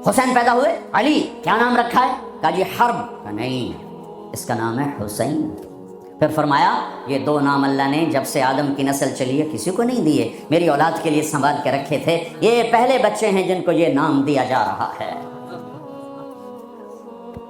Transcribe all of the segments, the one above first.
حسین پیدا ہوئے، علی کیا نام رکھا ہے؟ کہا جی حرب، کہا نہیں اس کا نام ہے حسین۔ پھر فرمایا یہ دو نام اللہ نے جب سے آدم کی نسل چلی ہے کسی کو نہیں دیے، میری اولاد کے لیے سنبھال کے رکھے تھے، یہ پہلے بچے ہیں جن کو یہ نام دیا جا رہا ہے۔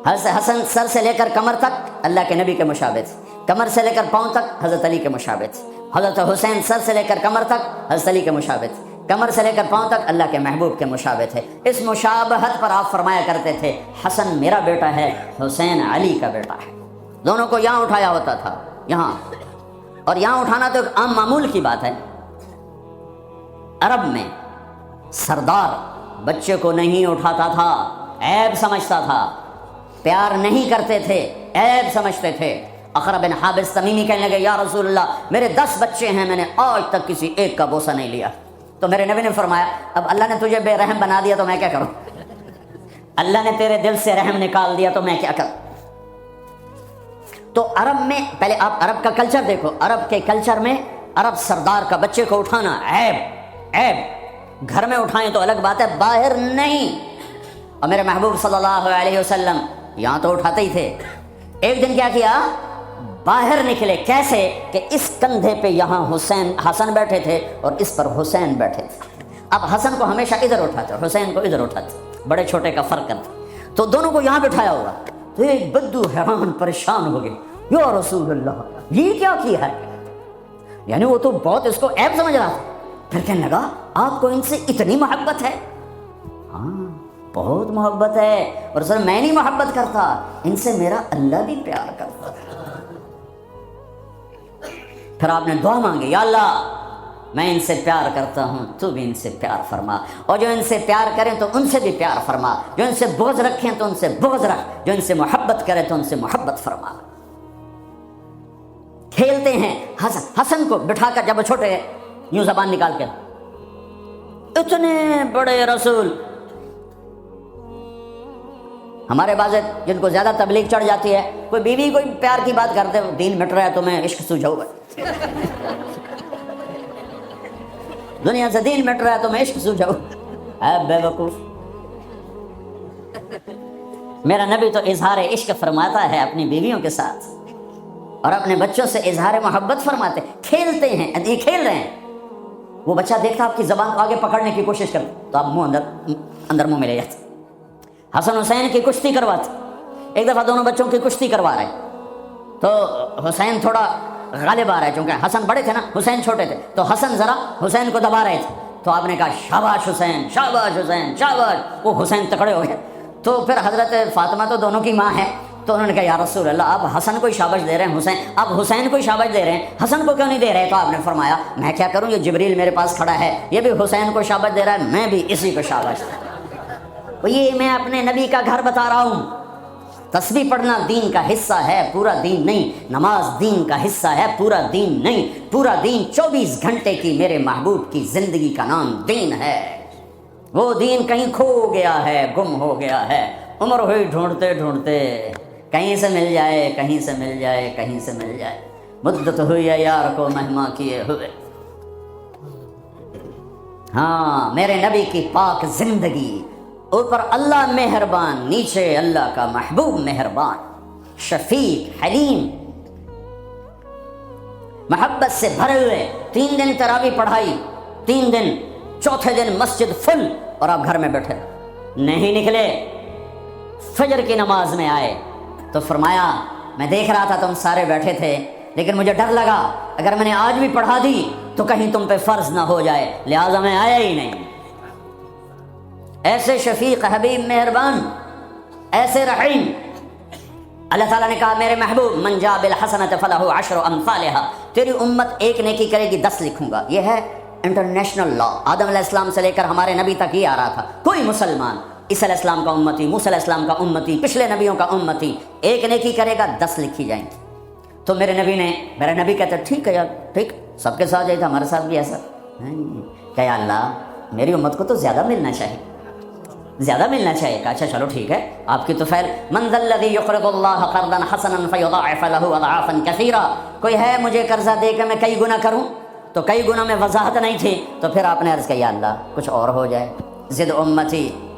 حضرت حسن سر سے لے کر کمر تک اللہ کے نبی کے مشابہ تھے، کمر سے لے کر پاؤں تک حضرت علی کے مشابہ تھے۔ حضرت حسین سر سے لے کر کمر تک حضرت علی کے مشابہ تھے، کمر سے لے کر پاؤں تک اللہ کے محبوب کے مشابہ تھے۔ اس مشابہت پر آپ فرمایا کرتے تھے حسن میرا بیٹا ہے، حسین علی کا بیٹا ہے۔ دونوں کو یہاں اٹھایا ہوتا تھا، یہاں، اور یہاں اٹھانا تو ایک عام معمول کی بات ہے۔ عرب میں سردار بچے کو نہیں اٹھاتا تھا، عیب سمجھتا تھا، پیار نہیں کرتے تھے، عیب سمجھتے تھے۔ اقرا بن حابس تمیمی کہنے لگے یا رسول اللہ میرے 10 بچے ہیں، میں نے آج تک کسی ایک کا بوسہ نہیں لیا۔ تو میرے نبی نے فرمایا اب اللہ نے تجھے بے رحم بنا دیا تو میں کیا کروں؟ اللہ نے تیرے دل سے رحم نکال دیا تو میں کیا کروں؟ تو عرب میں پہلے آپ عرب کا کلچر دیکھو، عرب کے کلچر میں عرب سردار کا بچے کو اٹھانا عیب، گھر میں اٹھائیں تو الگ بات ہے، باہر نہیں۔ اور میرے محبوب صلی اللہ علیہ وسلم یہاں تو اٹھاتے ہی تھے۔ ایک دن کیا کیا، باہر نکلے، کیسے کہ اس کندھے پہ یہاں حسن بیٹھے تھے اور اس پر حسین بیٹھے تھے۔ اب حسن کو ہمیشہ ادھر اٹھاتے، حسین کو ادھر اٹھاتے، بڑے چھوٹے کا فرق کرتے، تو دونوں کو یہاں بٹھایا ہوگا۔ تو ایک بدو حیران پریشان ہو گئے، یا رسول اللہ یہ کیا کیا ہے؟ یعنی وہ تو بہت اس کو عیب سمجھ رہا تھا۔ پھر کہنے لگا آپ کو ان سے اتنی محبت ہے؟ ہاں بہت محبت ہے، اور سر میں نہیں محبت کرتا، ان سے میرا اللہ بھی پیار کرتا ہے۔ پھر آپ نے دعا مانگی یا اللہ میں ان سے پیار کرتا ہوں، تو بھی ان سے پیار فرما، اور جو ان سے پیار کریں تو ان سے بھی پیار فرما، جو ان سے بغض رکھیں تو ان سے بغض رکھ، جو ان سے محبت کرے تو ان سے محبت فرما۔ کھیلتے ہیں حسن کو بٹھا کر، جب وہ چھوٹے ہیں یوں زبان نکال کے، اتنے بڑے رسول، ہمارے بعض جن کو زیادہ تبلیغ چڑھ جاتی ہے، کوئی بیوی کوئی پیار کی بات کرتے ہو، دین مٹ رہا ہے تو میں عشق سوجھاؤ گا، دنیا سے دین مٹ رہا ہے تو میں عشق سوجھاؤ، اے بے وقوف۔ میرا نبی تو اظہار عشق فرماتا ہے اپنی بیویوں کے ساتھ، اور اپنے بچوں سے اظہار محبت فرماتے، کھیلتے ہیں، یہ کھیل رہے ہیں، وہ بچہ دیکھتا آپ کی زبان کو آگے پکڑنے کی کوشش کرتا تو آپ منہ اندر منہ میں لے جاتے۔ حسن حسین کی کشتی کرواتے، ایک دفعہ دونوں بچوں کی کشتی کروا رہے، تو حسین تھوڑا غالب آ رہا ہے، چونکہ حسن بڑے تھے نا، حسین چھوٹے تھے، تو حسن ذرا حسین کو دبا رہے تھے، تو آپ نے کہا شاباش حسین، شاباش حسین، شاباش۔ وہ حسین تکڑے ہو گئے، تو پھر حضرت فاطمہ تو دونوں کی ماں ہے، تو انہوں نے کہا یا رسول اللہ آپ حسن کو شاباش دے رہے ہیں، حسین آپ حسین کو شاباش دے رہے ہیں، حسن کو کیوں نہیں دے رہے؟ تو آپ نے فرمایا میں کیا کروں، یہ جبریل میرے پاس کھڑا ہے، یہ بھی حسین کو شاباش دے رہا ہے، میں بھی اسی کو شاباش دے رہا ہوں۔ یہ میں اپنے نبی کا گھر بتا رہا ہوں۔ تسبیح پڑھنا دین کا حصہ ہے، پورا دین نہیں۔ نماز دین کا حصہ ہے، پورا دین نہیں۔ پورا دین 24 گھنٹے کی میرے محبوب کی زندگی کا نام دین ہے۔ وہ دین کہیں کھو گیا ہے، گم ہو گیا ہے، عمر ہوئی ڈھونڈتے ڈھونڈتے، کہیں سے مل جائے، کہیں سے مل جائے، کہیں سے مل جائے، مدت ہوئی ہے یار کو مہما کیے ہوئے۔ ہاں میرے نبی کی پاک زندگی، اوپر اللہ مہربان، نیچے اللہ کا محبوب مہربان، شفیق، حلیم، محبت سے بھرے ہوئے۔ 3 دن تراویح پڑھائی، 3 دن، چوتھے دن مسجد فل، اور آپ گھر میں بیٹھے نہیں نکلے۔ فجر کی نماز میں آئے تو فرمایا میں دیکھ رہا تھا تم سارے بیٹھے تھے، لیکن مجھے ڈر لگا اگر میں نے آج بھی پڑھا دی تو کہیں تم پہ فرض نہ ہو جائے، لہٰذا میں آیا ہی نہیں۔ ایسے شفیق، حبیب، مہربان، ایسے رحیم۔ اللہ تعالیٰ نے کہا میرے محبوب من جاء بالحسنۃ فلہ 10 امثالھا، تیری امت ایک نیکی کرے گی 10 لکھوں گا۔ یہ ہے انٹرنیشنل لا، آدم علیہ السلام سے لے کر ہمارے نبی تک یہ آ رہا تھا۔ کوئی مسلمان عیسیٰ علیہ السلام کا امتی، موسیٰ علیہ السلام کا امتی، پچھلے نبیوں کا امتی، ایک نیکی کرے گا 10 لکھی جائیں گی۔ تو میرے نبی کہتے ٹھیک ہے یار، ٹھیک، سب کے ساتھ جائے تھا، ہمارے ساتھ بھی ایسا کہ یا اللہ میری امت کو تو زیادہ ملنا چاہیے، زیادہ ملنا چاہیے۔ کہا اچھا چلو ٹھیک ہے، آپ کی تو فعل من ذا الذی یقرض اللہ قرضا حسنا فیضاعف له اضعافا کثیرا، کوئی ہے مجھے قرضہ دے کے میں کئی گنا کروں؟ تو کئی گنا میں وضاحت نہیں تھی، تو پھر آپ نے عرض کیا یا اللہ کچھ اور ہو جائے، زد امتی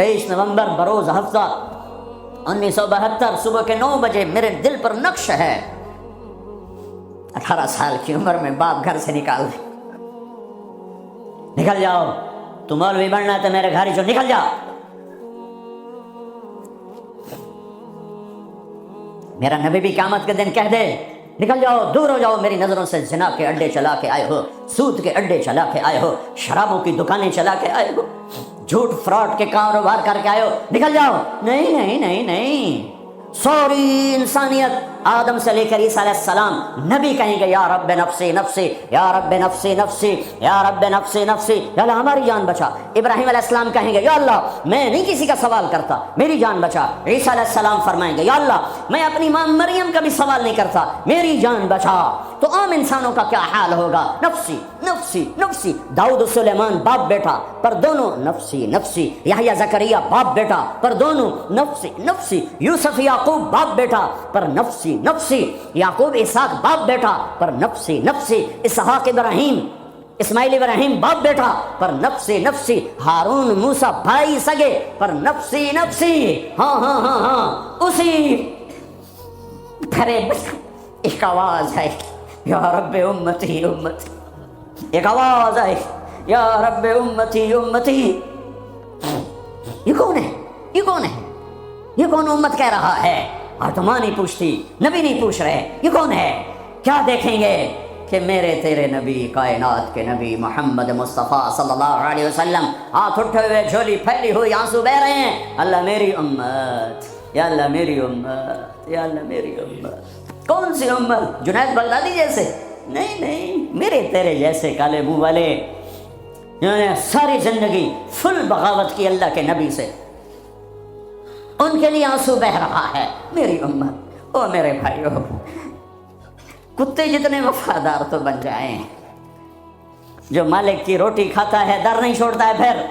23 نومبر بروز ہفتہ 1972 صبح کے 9 بجے میرے دل پر نقش ہے، 18 سال کی عمر میں باپ گھر سے نکال دے، نکل جاؤ، تو مولوی بننا ہے تو میرے گھر جو نکل جاؤ۔ میرا نبی بھی قیامت کے دن کہہ دے نکل جاؤ، دور ہو جاؤ میری نظروں سے، زنا کے اڈے چلا کے آئے ہو، سود کے اڈے چلا کے آئے ہو، شرابوں کی دکانیں چلا کے آئے ہو، جھوٹ فراڈ کے کاروبار کر کے آئے ہو، نکل جاؤ۔ نہیں نہیں نہیں نہیں، سوری انسانیت آدم سے لے کر عیسیٰ علیہ السلام نبی کہیں گے یا رب نفسی نفسی، یا رب نفسی نفسی، یا رب نفسی نفسی، یا اللہ ہماری جان بچا۔ ابراہیم علیہ السلام کہیں گے یا اللہ میں نہیں کسی کا سوال کرتا، میری جان بچا۔ عیسیٰ علیہ السلام فرمائیں گے یا اللہ میں اپنی ماں مریم کا بھی سوال نہیں کرتا، میری جان بچا۔ تو عام انسانوں کا کیا حال ہوگا؟ نفسی نفسی نفسی۔ داؤد و سلیمان باپ بیٹا پر دونوں نفسی نفسی، یحییٰ زکریا باپ بیٹا پر دونوں نفسی نفسی، یوسف یعقوب باپ بیٹا پر نفسی نفسی، یعقوب اسحاق باپ بیٹا پر نفسی نفسی، اسحاق ابراہیم اسماعیل ابراہیم باپ بیٹا پر نفسی نفسی، ہارون موسیٰ بھائی سگے پر نفسی نفسی۔ ہاں ہاں ہاں ہاں، اسی بھرے ایک آواز ہے یا رب امتی امتی، ایک آواز ہے یا رب امتی امتی۔ یہ کون ہے؟ یہ کون ہے؟ یہ کون امت کہہ رہا ہے؟ اور تو ماں نہیں پوچھتی، نبی نہیں پوچھ رہے یہ کون ہے؟ کیا دیکھیں گے کہ میرے تیرے نبی، کائنات کے نبی محمد مصطفیٰ صلی اللہ علیہ وسلم ہاتھ اٹھے ہوئے، جھولی پھیلی ہوئی، آنسو بہ رہے ہیں، اللہ میری امت، یا اللہ میری امت، یا اللہ میری امت۔ کون سی امت؟ جنید بغدادی جیسے؟ نہیں نہیں، میرے تیرے جیسے کالے منہ والے جنہوں نے ساری زندگی فل بغاوت کی اللہ کے نبی سے، ان کے لیے آنسو بہ رہا ہے میری امت۔ او میرے بھائیو، کتے جتنے وفادار تو بن جائیں، جو مالک کی روٹی کھاتا ہے در نہیں چھوڑتا ہے۔ پھر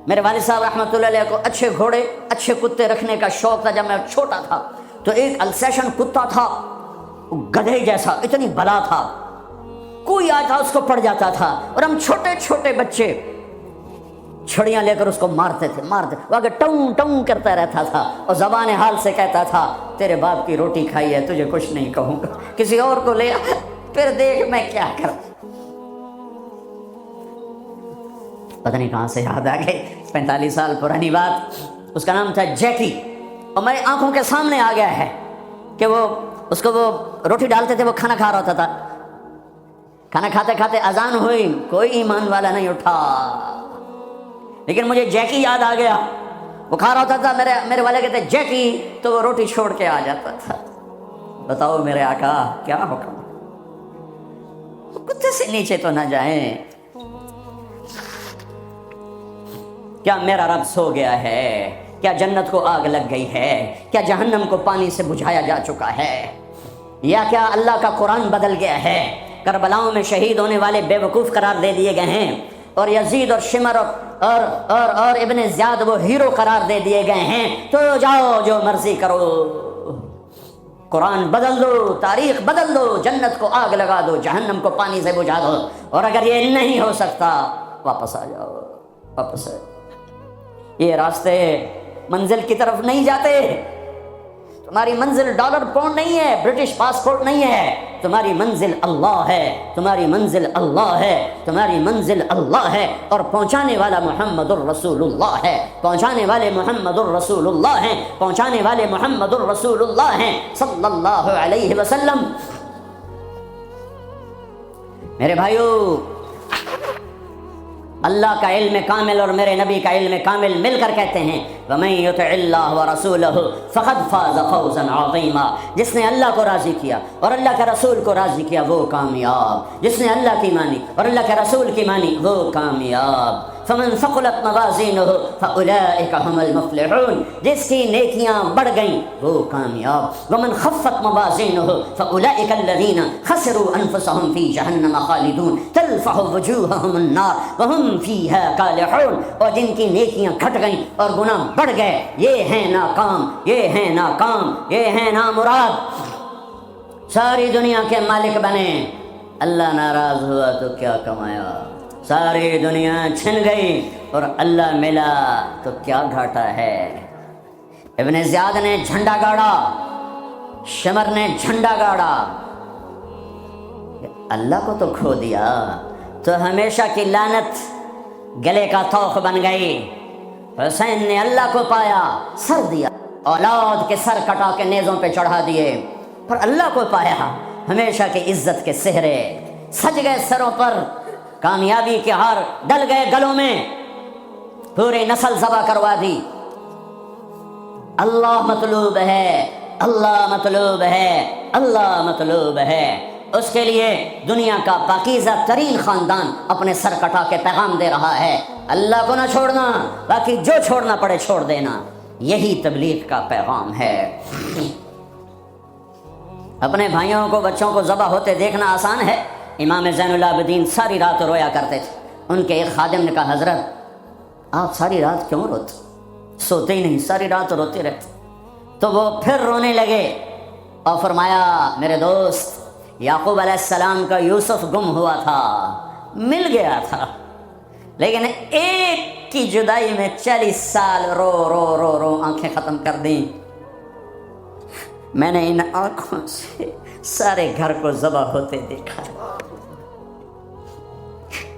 میرے والد صاحب رحمۃ اللہ علیہ کو اچھے گھوڑے اچھے کتے رکھنے کا شوق تھا۔ جب میں چھوٹا تھا تو ایک السیشن کتا تھا، گدھے جیسا، اتنی بلا تھا، کوئی آتا اس کو پڑ جاتا تھا، اور ہم چھوٹے چھوٹے بچے چھڑیاں لے کر اس کو مارتے تھے، وہ آگے ٹوں ٹوں کرتا رہتا تھا اور زبان حال سے کہتا تھا تیرے باپ کی روٹی کھائی ہے، تجھے کچھ نہیں کہوں گا، کسی اور کو لے آ، پھر دیکھ میں کیا کروں۔ پتہ نہیں کہاں سے یاد آ گئی، 45 سال پرانی بات۔ اس کا نام تھا جیکی، اور میری آنکھوں کے سامنے آ گیا ہے کہ وہ اس کو وہ روٹی ڈالتے تھے، وہ کھانا کھا رہا تھا، کھانا کھاتے کھاتے اذان ہوئی، کوئی ایمان والا نہیں اٹھا، لیکن مجھے جیکی یاد آ گیا۔ وہ کھا رہا ہوتا تھا، میرے والے کہتے جیکی، تو وہ روٹی چھوڑ کے آ جاتا تھا۔ بتاؤ میرے آقا کیا حکم، کتے سے نیچے تو نہ جائیں۔ کیا میرا رب سو گیا ہے؟ کیا جنت کو آگ لگ گئی ہے؟ کیا جہنم کو پانی سے بجھایا جا چکا ہے؟ یا کیا اللہ کا قرآن بدل گیا ہے؟ کربلاؤں میں شہید ہونے والے بے وقوف قرار دے دیے گئے ہیں، اور یزید اور شمر اور ابن زیاد وہ ہیرو قرار دے دیے گئے ہیں۔ تو جاؤ جو مرضی کرو، قرآن بدل دو، تاریخ بدل دو، جنت کو آگ لگا دو، جہنم کو پانی سے بجھا دو، اور اگر یہ نہیں ہو سکتا واپس آ جاؤ، واپس آ جاؤ۔ یہ راستے منزل کی طرف نہیں جاتے۔ تمہاری منزل ڈالر پاؤنڈ نہیں ہے، برٹش پاسپورٹ نہیں ہے، تمہاری منزل اللہ ہے، تمہاری منزل اللہ ہے، تمہاری منزل اللہ ہے، اور پہنچانے والا محمد الرسول اللہ ہے، پہنچانے والے محمد الرسول اللہ ہیں، پہنچانے والے محمد الرسول اللہ ہیں صلی اللہ علیہ وسلم۔ میرے بھائیو، اللہ کا علم کامل اور میرے نبی کا علم کامل مل کر کہتے ہیں وَمَن يُطِعِ اللَّهَ وَرَسُولَهُ فَقَدْ فَازَ فَوْزًا عَظِيمًا۔ جس نے اللہ کو راضی کیا اور اللہ کے رسول کو راضی کیا وہ کامیاب، جس نے اللہ کی مانی اور اللہ کے رسول کی مانی وہ کامیاب۔ فَمَن ثَقُلَتْ مَوَازِينُهُ فَأُولَٰئِكَ هُمُ الْمُفْلِحُونَ۔ جس کی نیکیاں بڑھ گئیں وہ کامیاب۔ وَمَن خَفَّتْ مَوَازِينُهُ فَأُولَٰئِكَ الَّذِينَ خَسِرُوا أَنفُسَهُمْ فِي جَهَنَّمَ خَالِدُونَ تَلْفَحُ وُجُوهَهُمُ النَّارُ وَهُمْ فِيهَا كَالِحُونَ۔ اور جن کی نیکیاں گھٹ گئیں اور گناہ بڑھ گئے یہ ہیں ناکام، یہ ہیں ناکام، یہ ہیں نامراد۔ ساری دنیا کے مالک بنے، اللہ ناراض ہوا تو کیا کمایا؟ ساری دنیا چھن گئی اور اللہ ملا تو کیا گھاٹا ہے۔ ابن زیاد نے جھنڈا گاڑا، شمر نے جھنڈا گاڑا، اللہ کو تو کھو دیا تو ہمیشہ کی لعنت گلے کا توق بن گئی۔ حسین نے اللہ کو پایا، سر دیا، اولاد کے سر کٹا کے نیزوں پہ چڑھا دیے، پر اللہ کو پایا، ہمیشہ کی عزت کے سہرے سج گئے سروں پر، کامیابی کے ہار ڈل گئے گلوں میں، پوری نسل ذبح کروا دی۔ اللہ مطلوب ہے، اللہ مطلوب ہے، اللہ مطلوب ہے۔ اس کے لیے دنیا کا پاکیزہ ترین خاندان اپنے سر کٹا کے پیغام دے رہا ہے، اللہ کو نہ چھوڑنا، باقی جو چھوڑنا پڑے چھوڑ دینا۔ یہی تبلیغ کا پیغام ہے۔ اپنے بھائیوں کو، بچوں کو ذبح ہوتے دیکھنا آسان ہے۔ امام زین العابدین ساری رات رویا کرتے تھے۔ ان کے ایک خادم نے کہا، حضرت آپ ساری رات کیوں روتے؟ سوتے ہی نہیں، ساری رات روتے رہتے۔ تو وہ پھر رونے لگے اور فرمایا، میرے دوست، یعقوب علیہ السلام کا یوسف گم ہوا تھا، مل گیا تھا، لیکن ایک کی جدائی میں 40 سال رو رو رو رو آنکھیں ختم کر دیں۔ میں نے ان آنکھوں سے سارے گھر کو ذبح ہوتے دیکھا،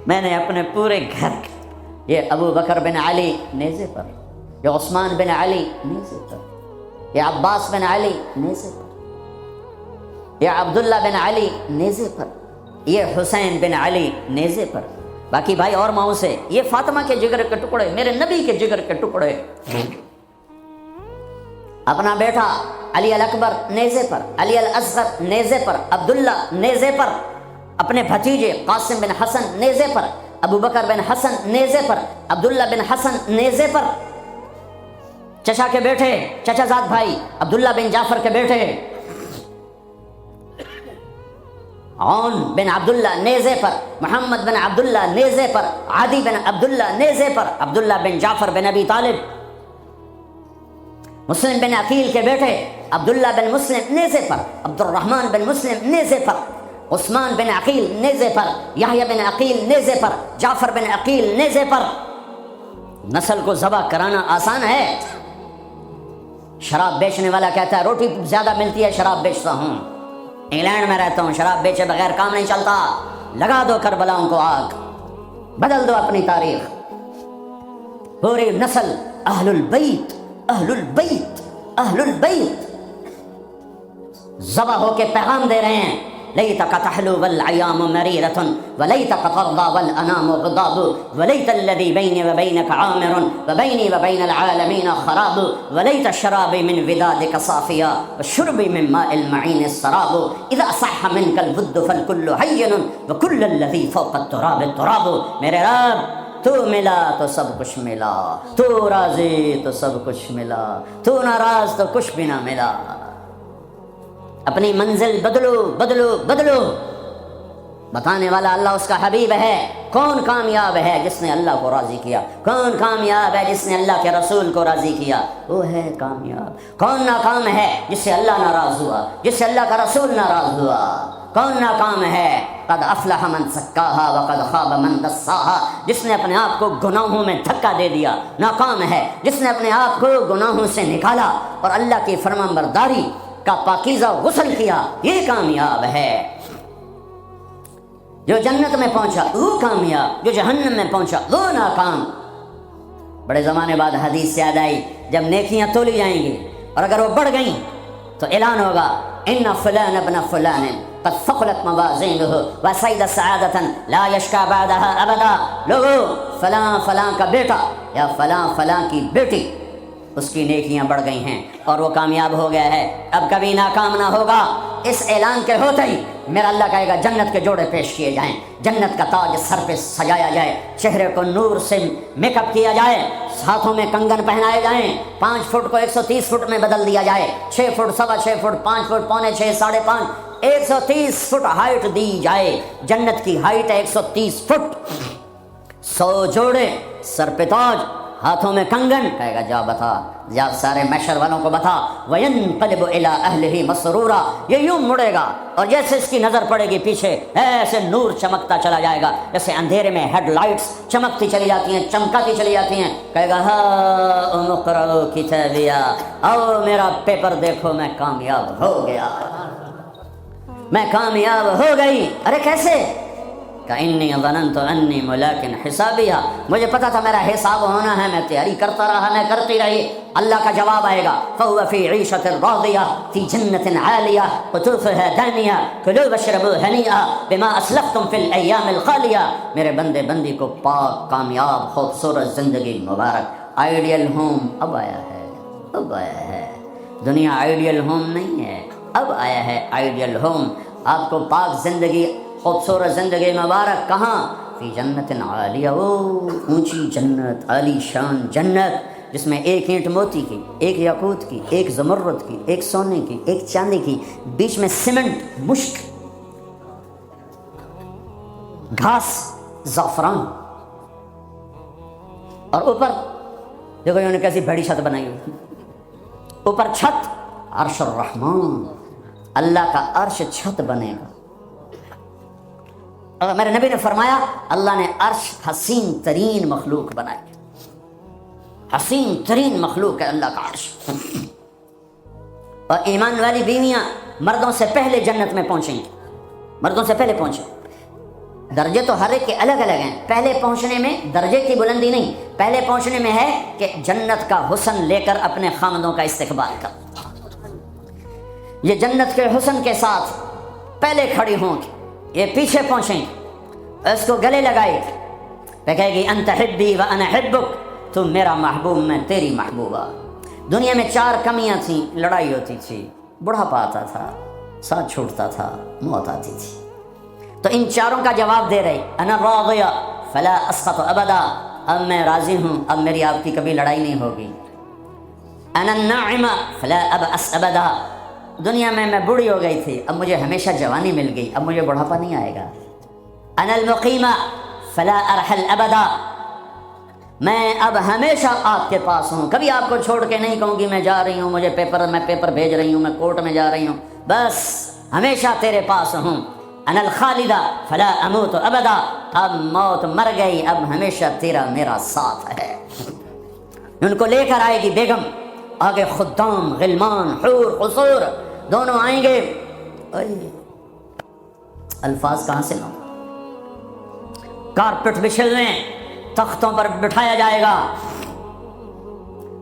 میں نے اپنے پورے گھر، یہ ابو بکر بن علی نیزے پر، یہ عثمان بن علی نیزے پر، یہ عباس بن علی نیزے پر، یہ عبداللہ بن علی نیزے پر، یہ حسین بن علی نیزے پر، باقی بھائی اور ماؤں سے، یہ فاطمہ کے جگر کے ٹکڑے، میرے نبی کے جگر کے ٹکڑے، اپنا بیٹا علی الاکبر نیزے پر، علی الاصغر نیزے پر، عبداللہ نیزے پر، اپنے بھتیجے قاسم بن حسن نیزے پر، ابو بکر بن حسن نیزے پر، عبداللہ بن حسن نیزے پر، چچا کے بیٹے، چچا زاد بھائی عبداللہ بن جعفر کے بیٹے عون بن عبداللہ نیزے پر، محمد بن عبداللہ نیزے پر، عادی بن عبداللہ نیزے پر، عبداللہ بن جعفر بن ابی طالب، مسلم بن عقیل کے بیٹے عبداللہ بن مسلم نیزے پر، عبد الرحمن بن مسلم نیزے پر، عثمان بن عقیل نیزے پر، یحییٰ بن عقیل نیزے پر، جعفر بن عقیل نیزے پر۔ نسل کو ذبح کرانا آسان ہے۔ شراب بیچنے والا کہتا ہے روٹی زیادہ ملتی ہے، شراب بیچتا ہوں، انگلینڈ میں رہتا ہوں، شراب بیچے بغیر کام نہیں چلتا، لگا دو کربلاؤں کو آگ، بدل دو اپنی تاریخ۔ پوری نسل اہل البیت، اہل البیت، اہل البیت ذبح ہو کے پیغام دے رہے ہیں، لیتک تحلو والعیام مریرۃ ولیتک ترضی والانام غضاب ولیت الذی بینی وبینک عامر وبینی وبین العالمین خراب ولیت شرابی من ودادک صافیا وشربی من ماء المعین السراب اذا صح منک الود فالکل حین وکل الذی فوق التراب التراب۔ میرے رب تو ملا تو سب کچھ ملا، تو راضی تو سب کچھ ملا، تو ناراض تو کچھ بھی نہ ملا۔ اپنی منزل بدلو بدلو بدلو، بتانے والا اللہ اس کا حبیب ہے۔ کون کامیاب ہے جس نے اللہ کو راضی کیا؟ کون کامیاب ہے جس نے اللہ کے رسول کو راضی کیا؟ وہ ہے کامیاب۔ کون ناکام ہے جس سے اللہ ناراض ہوا، جس سے اللہ کا رسول ناراض ہوا؟ کون ناکام ہے؟ قد افلح من زکاہا وقد خاب من دساہا، جس نے اپنے آپ کو گناہوں میں دھکا دے دیا ناکام ہے، جس نے اپنے آپ کو گناہوں سے نکالا اور اللہ کی فرمانبرداری کا پاکیزہ غسل کیا، یہ کامیاب ہے۔ جو جنت میں پہنچا وہ کامیاب، جو جہنم میں پہنچا وہ ناکام۔ بڑے زمانے بعد حدیث یاد آئی، جب نیکیاں تولی جائیں گی اور اگر وہ بڑھ گئیں تو اعلان ہوگا ان فلان ابن فلان قد ثقلت موازینہ وسعد سعادۃ لا یشکا بعدها ابدا۔ لوگو فلاں فلاں کا بیٹا یا فلاں فلاں کی بیٹی، اس کی نیکیاں بڑھ گئی ہیں اور وہ کامیاب ہو گیا ہے، اب کبھی ناکام نہ ہوگا۔ اس اعلان کے ہوتے ہی میرا اللہ کہے گا جنت کے جوڑے پیش کیے جائیں، جنت کا تاج سر پہ سجایا جائے، چہرے کو نور سے میک اپ کیا جائے، ہاتھوں میں کنگن پہنائے جائیں، 5 فٹ کو 130 فٹ میں بدل دیا جائے، 6 foot, 6.25 foot, 5 foot, 5.25، 5.5، 130 foot height دی جائے۔ جنت کی ہائٹ ہے 130 فٹ۔ 100 جوڑے سر پہ تاج، ہاتھوں میں کنگن، کہے گا جا بتا، جا سارے محشر والوں کو بتا، وَيَنْقَلِبُ إِلَىٰ أَهْلِهِ مَسْرُورًا، یہ یوں مڑے گا اور جیسے اس کی نظر پڑے گی پیچھے ایسے نور چمکتا چلا جائے گا، جیسے اندھیرے میں ہیڈ لائٹس چمکتی چلی جاتی ہیں، چمکاتی چلی جاتی ہیں، کہے گا ہاں اقرؤ کتابیہ، او میرا پیپر دیکھو، میں کامیاب ہو گیا، میں کامیاب ہو گئی۔ ارے کیسے؟ کہ ظننت انی ملاق حسابیہ، مجھے پتا تھا میرا حساب ہونا ہے، میں تیاری کرتا رہا، میں کرتی رہی۔ اللہ کا جواب آئے گا فهو فی عیشۃ راضیہ فی جنۃ عالیہ قطوفها دانیہ کلوا واشربوا ہنیئا بما اسلفتم فی الایام الخالیہ۔ میرے بندے بندی کو پاک کامیاب خوبصورت زندگی مبارک۔ آئیڈیل ہوم اب آیا ہے، اب آیا ہے، دنیا آئیڈیل ہوم نہیں ہے، اب آیا ہے آئیڈیل ہوم۔ آپ کو پاک زندگی، خوبصورت زندگی مبارک، کہاں؟ فی جنت عالیہ، وہ اونچی جنت، عالی شان جنت جس میں ایک اینٹ موتی کی، ایک یاقوت کی، ایک زمرد کی، ایک سونے کی، ایک چاندی کی، بیچ میں سیمنٹ، مشک، گھاس، زعفران، اور اوپر دیکھو انہوں نے کیسی بڑی چھت بنائی ہوئی، اوپر چھت عرش الرحمان، اللہ کا عرش چھت بنے گا۔ اور میرے نبی نے فرمایا اللہ نے عرش حسین ترین مخلوق بنائی، حسین ترین مخلوق ہے اللہ کا عرش۔ اور ایمان والی بیویاں مردوں سے پہلے جنت میں پہنچیں گی، مردوں سے پہلے پہنچیں۔ درجے تو ہر ایک کے الگ الگ ہیں، پہلے پہنچنے میں درجے کی بلندی نہیں، پہلے پہنچنے میں ہے کہ جنت کا حسن لے کر اپنے خامدوں کا استقبال کر، یہ جنت کے حسن کے ساتھ پہلے کھڑی ہوں گی، یہ پیچھے پہنچیں گی، اس کو گلے لگائے گی، تو کہے گی انت حبی وانا حبک، تم میرا محبوب میں تیری محبوبہ۔ دنیا میں 4 کمیاں تھیں، لڑائی ہوتی تھی، بڑھاپا آتا تھا، ساتھ چھوٹتا تھا، موت آتی تھی، تو ان 4 کا جواب دے رہی، انا راضیہ فلا اسقط ابدا، اب میں راضی ہوں، اب میری آپ کی کبھی لڑائی نہیں ہوگی۔ انا الناعمہ فلا ابأس ابدا، دنیا میں بوڑھی ہو گئی تھی، اب مجھے ہمیشہ جوانی مل گئی، اب مجھے بڑھاپا نہیں آئے گا۔ انا المقیمہ فلا ارحل ابدا، میں اب ہمیشہ آپ کے پاس ہوں، کبھی آپ کو چھوڑ کے نہیں کہوں گی میں جا رہی ہوں، مجھے میں پیپر بھیج رہی ہوں، میں کورٹ میں جا رہی ہوں، بس ہمیشہ تیرے پاس ہوں۔ انا الخالدہ فلا اموت ابدا، اب موت مر گئی، اب ہمیشہ تیرا میرا ساتھ ہے۔ ان کو لے کر آئے گی بیگم، آگے خدام، غلمان، حور، قصور دونوں آئیں گے، الفاظ کہاں سے لاؤں، کارپٹ بچھے ہوئے ہیں، تختوں پر بٹھایا جائے گا،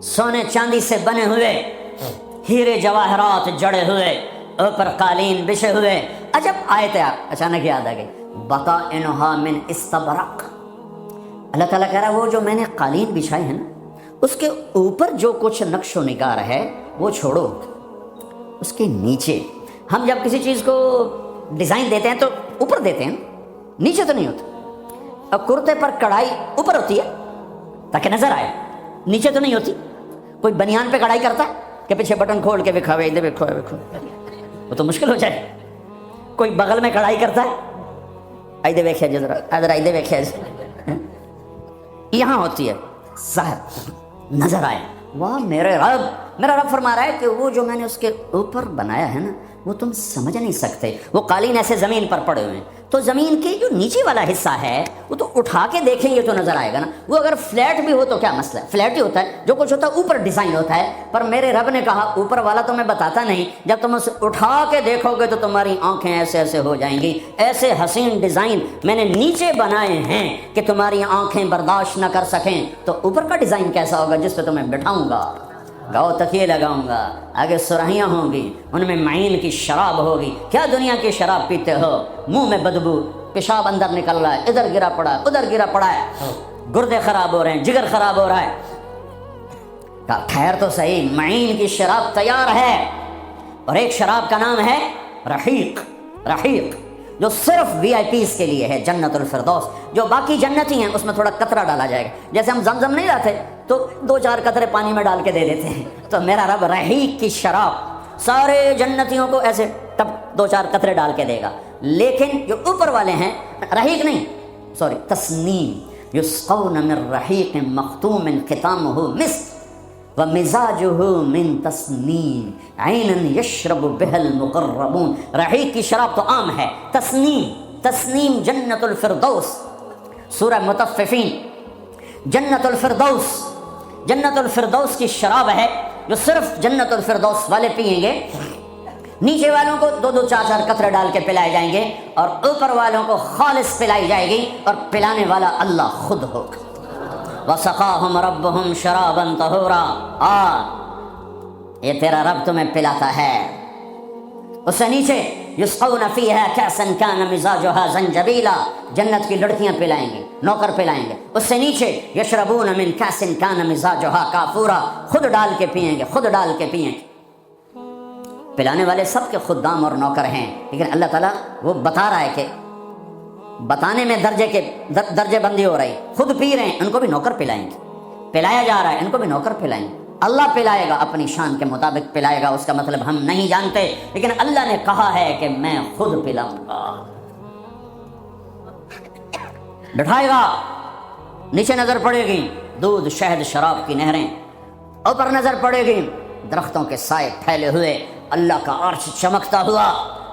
سونے چاندی سے بنے ہوئے، ہیرے جواہرات جڑے ہوئے، اوپر قالین بچھے ہوئے۔ عجب آیت ہے، اچانک یاد آ گئی، بطائنھا من استبرق، اللہ تعالیٰ کہہ رہا ہے وہ جو میں نے قالین بچھائے ہیں نا، اس کے اوپر جو کچھ نقش و نگار ہے وہ چھوڑو، اس کے نیچے ہم جب کسی چیز کو ڈیزائن دیتے ہیں تو اوپر دیتے ہیں، نیچے تو نہیں ہوتا۔ اب کرتے پر کڑھائی اوپر ہوتی ہے تاکہ نظر آئے، نیچے تو نہیں ہوتی۔ کوئی بنیان پہ کڑھائی کرتا ہے کہ پیچھے بٹن کھول کے دکھاوے، ادھر دیکھو، وہ تو مشکل ہو جائے۔ کوئی بغل میں کڑھائی کرتا ہے، ادھر دیکھے ذرا، ادھر دیکھے، یہاں ہوتی ہے ظاہر، نظر آئے۔ واہ میرے رب، میرا رب فرما رہا ہے کہ وہ جو میں نے اس کے اوپر بنایا ہے نا، وہ تم سمجھ نہیں سکتے۔ وہ قالین ایسے زمین پر پڑے ہوئے ہیں، تو زمین کے جو نیچے والا حصہ ہے وہ تو اٹھا کے دیکھیں گے تو نظر آئے گا نا۔ وہ اگر فلیٹ بھی ہو تو کیا مسئلہ ہے، فلیٹ ہی ہوتا ہے، جو کچھ ہوتا ہے اوپر ڈیزائن ہوتا ہے۔ پر میرے رب نے کہا اوپر والا تو میں بتاتا نہیں، جب تم اسے اٹھا کے دیکھو گے تو تمہاری آنکھیں ایسے ایسے ہو جائیں گی۔ ایسے حسین ڈیزائن میں نے نیچے بنائے ہیں کہ تمہاری آنکھیں برداشت نہ کر سکیں، تو اوپر کا ڈیزائن کیسا ہوگا جس پہ تمہیں بٹھاؤں گا، گاؤ تکیے لگاؤں گا، آگے سرہیاں ہوں گی، ان میں معین کی شراب ہوگی۔ کیا دنیا کی شراب پیتے ہو، منہ میں بدبو، پیشاب اندر نکل رہا ہے، ادھر گرا پڑا ہے، ادھر گرا پڑا ہے، گردے خراب ہو رہے ہیں، جگر خراب ہو رہا ہے۔ کہا خیر تو صحیح، معین کی شراب تیار ہے، اور ایک شراب کا نام ہے رحیق، رحیق، جو صرف وی آئی پیز کے لیے ہے، جنت الفردوس۔ جو باقی جنتی ہیں اس میں تھوڑا قطرہ ڈالا جائے گا، جیسے ہم زمزم نہیں لاتے تو 2-4 قطرے پانی میں ڈال کے دے دیتے ہیں، تو میرا رب رحیق کی شراب سارے جنتیوں کو ایسے تب 2-4 قطرے ڈال کے دے گا۔ لیکن جو اوپر والے ہیں، رحیق نہیں، سوری، تسنیم، یسقون من رحیق مختوم ختامہ مسک ومزاجہ من تسنیم عینا یشرب بها المقربون۔ رحیق کی شراب تو عام ہے، تسنیم جنت الفردوس، سورہ مطففین، جنت الفردوس کی شراب ہے جو صرف جنت الفردوس والے پیئیں گے۔ نیچے والوں کو 2 4 قطرے ڈال کے پلائے جائیں گے، اور اوپر والوں کو خالص پلائی جائے گی، اور پلانے والا اللہ خود ہوگا۔ وَسَقَاهُمْ رَبُّهُمْ شَرَابًا طَهُورًا، یہ تیرا رب تمہیں پلاتا ہے۔ اس سے نیچے یسقون فیہا کأسا کان مزاجها زنجبیلا، جنت کی لڑکیاں پلائیں گے، نوکر پلائیں گے۔ اس سے نیچے یشربون من کأس کان مزاجها کافورا، خود ڈال کے پیئیں گے، خود ڈال کے پیئیں گے۔ پلانے والے سب کے خدام اور نوکر ہیں، لیکن اللہ تعالیٰ وہ بتا رہا ہے کہ بتانے میں درجے بندی ہو رہی، خود پی رہے ہیں، ان کو بھی نوکر پلائیں گے، پلایا جا رہا ہے، ان کو بھی نوکر پلائیں گے۔ اللہ پلائے گا، اپنی شان کے مطابق پلائے گا، اس کا مطلب ہم نہیں جانتے، لیکن اللہ نے کہا ہے کہ میں خود پلاؤں گا۔ بٹھائے گا، نیچے نظر پڑے گی دودھ شہد شراب کی نہریں، اوپر نظر پڑے گی درختوں کے سائے پھیلے ہوئے، اللہ کا عرش چمکتا ہوا،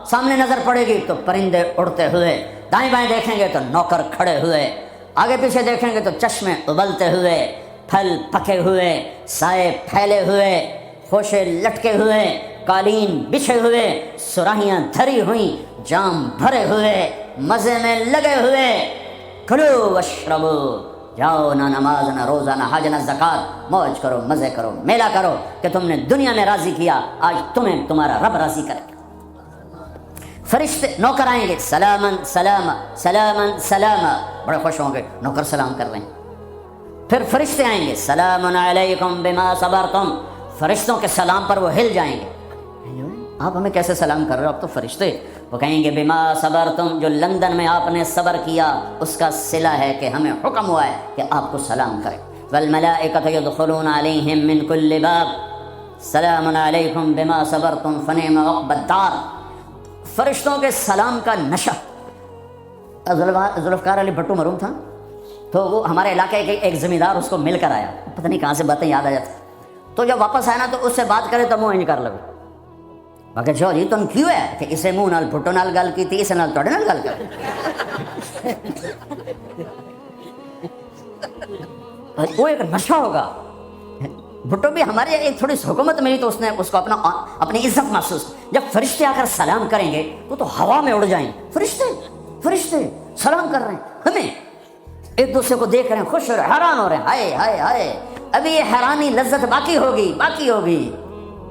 سامنے نظر پڑے گی تو پرندے اڑتے ہوئے، دائیں بائیں دیکھیں گے تو نوکر کھڑے ہوئے، آگے پیچھے دیکھیں گے تو چشمے ابلتے ہوئے، پھل پکے ہوئے، سائے پھیلے ہوئے، خوشے لٹکے ہوئے، قالین بچھے ہوئے، سراہیاں دھری ہوئیں، جام بھرے ہوئے، مزے میں لگے ہوئے۔ کلو واشربو، جاؤ، نہ نماز نہ روزہ نہ حج نہ زکوٰۃ، موج کرو، مزے کرو، میلہ کرو کہ تم نے دنیا میں راضی کیا، آج تمہیں تمہارا رب راضی کرے گا۔ فرشتے نوکر آئیں گے، سلامن سلاما سلامن سلاما، بڑے خوش ہوں گے، نوکر سلام کر رہے ہیں۔ پھر فرشتے آئیں گے، سلام علیکم بما صبرتم، فرشتوں کے سلام پر وہ ہل جائیں گے، آپ ہمیں کیسے سلام کر رہے ہو، آپ تو فرشتے۔ وہ کہیں گے بما صبرتم، جو لندن میں آپ نے صبر کیا اس کا صلہ ہے کہ ہمیں حکم ہوا ہے کہ آپ کو سلام کریں۔ والملائکۃ یدخلون علیہم من کل باب سلام علیکم بما صبرتم فنعم عقبی الدار۔ فرشتوں کے سلام کا نشہ، ذوالفقار علی بھٹو مرحوم تھا، تو وہ ہمارے علاقے کے ایک زمیندار اس کو مل کر آیا، پتہ نہیں کہاں سے باتیں یاد آ جاتی، تو جب واپس آیا نا تو اس سے بات کرے تو منہ انج کر لگے، باقی جو جی تم کیوں ہے کہ اسے منہ نال بھٹو نال گل کی تھی، اسے نال توڑے نال گل کر، وہ ایک نشہ ہوگا۔ بھٹو بھی ہمارے ایک تھوڑی سی حکومت ملی تو اس نے اس کو اپنی عزت محسوس، جب فرشتے آ کر سلام کریں گے تو ہوا میں اڑ جائیں، فرشتے سلام کر رہے ہیں، ہمیں ایک دوسرے کو دیکھ رہے ہیں، خوش ہو رہے ہیں، حیران ہو رہے ہیں، ہائے ہائے ہائے، ابھی یہ حیرانی لذت باقی ہوگی،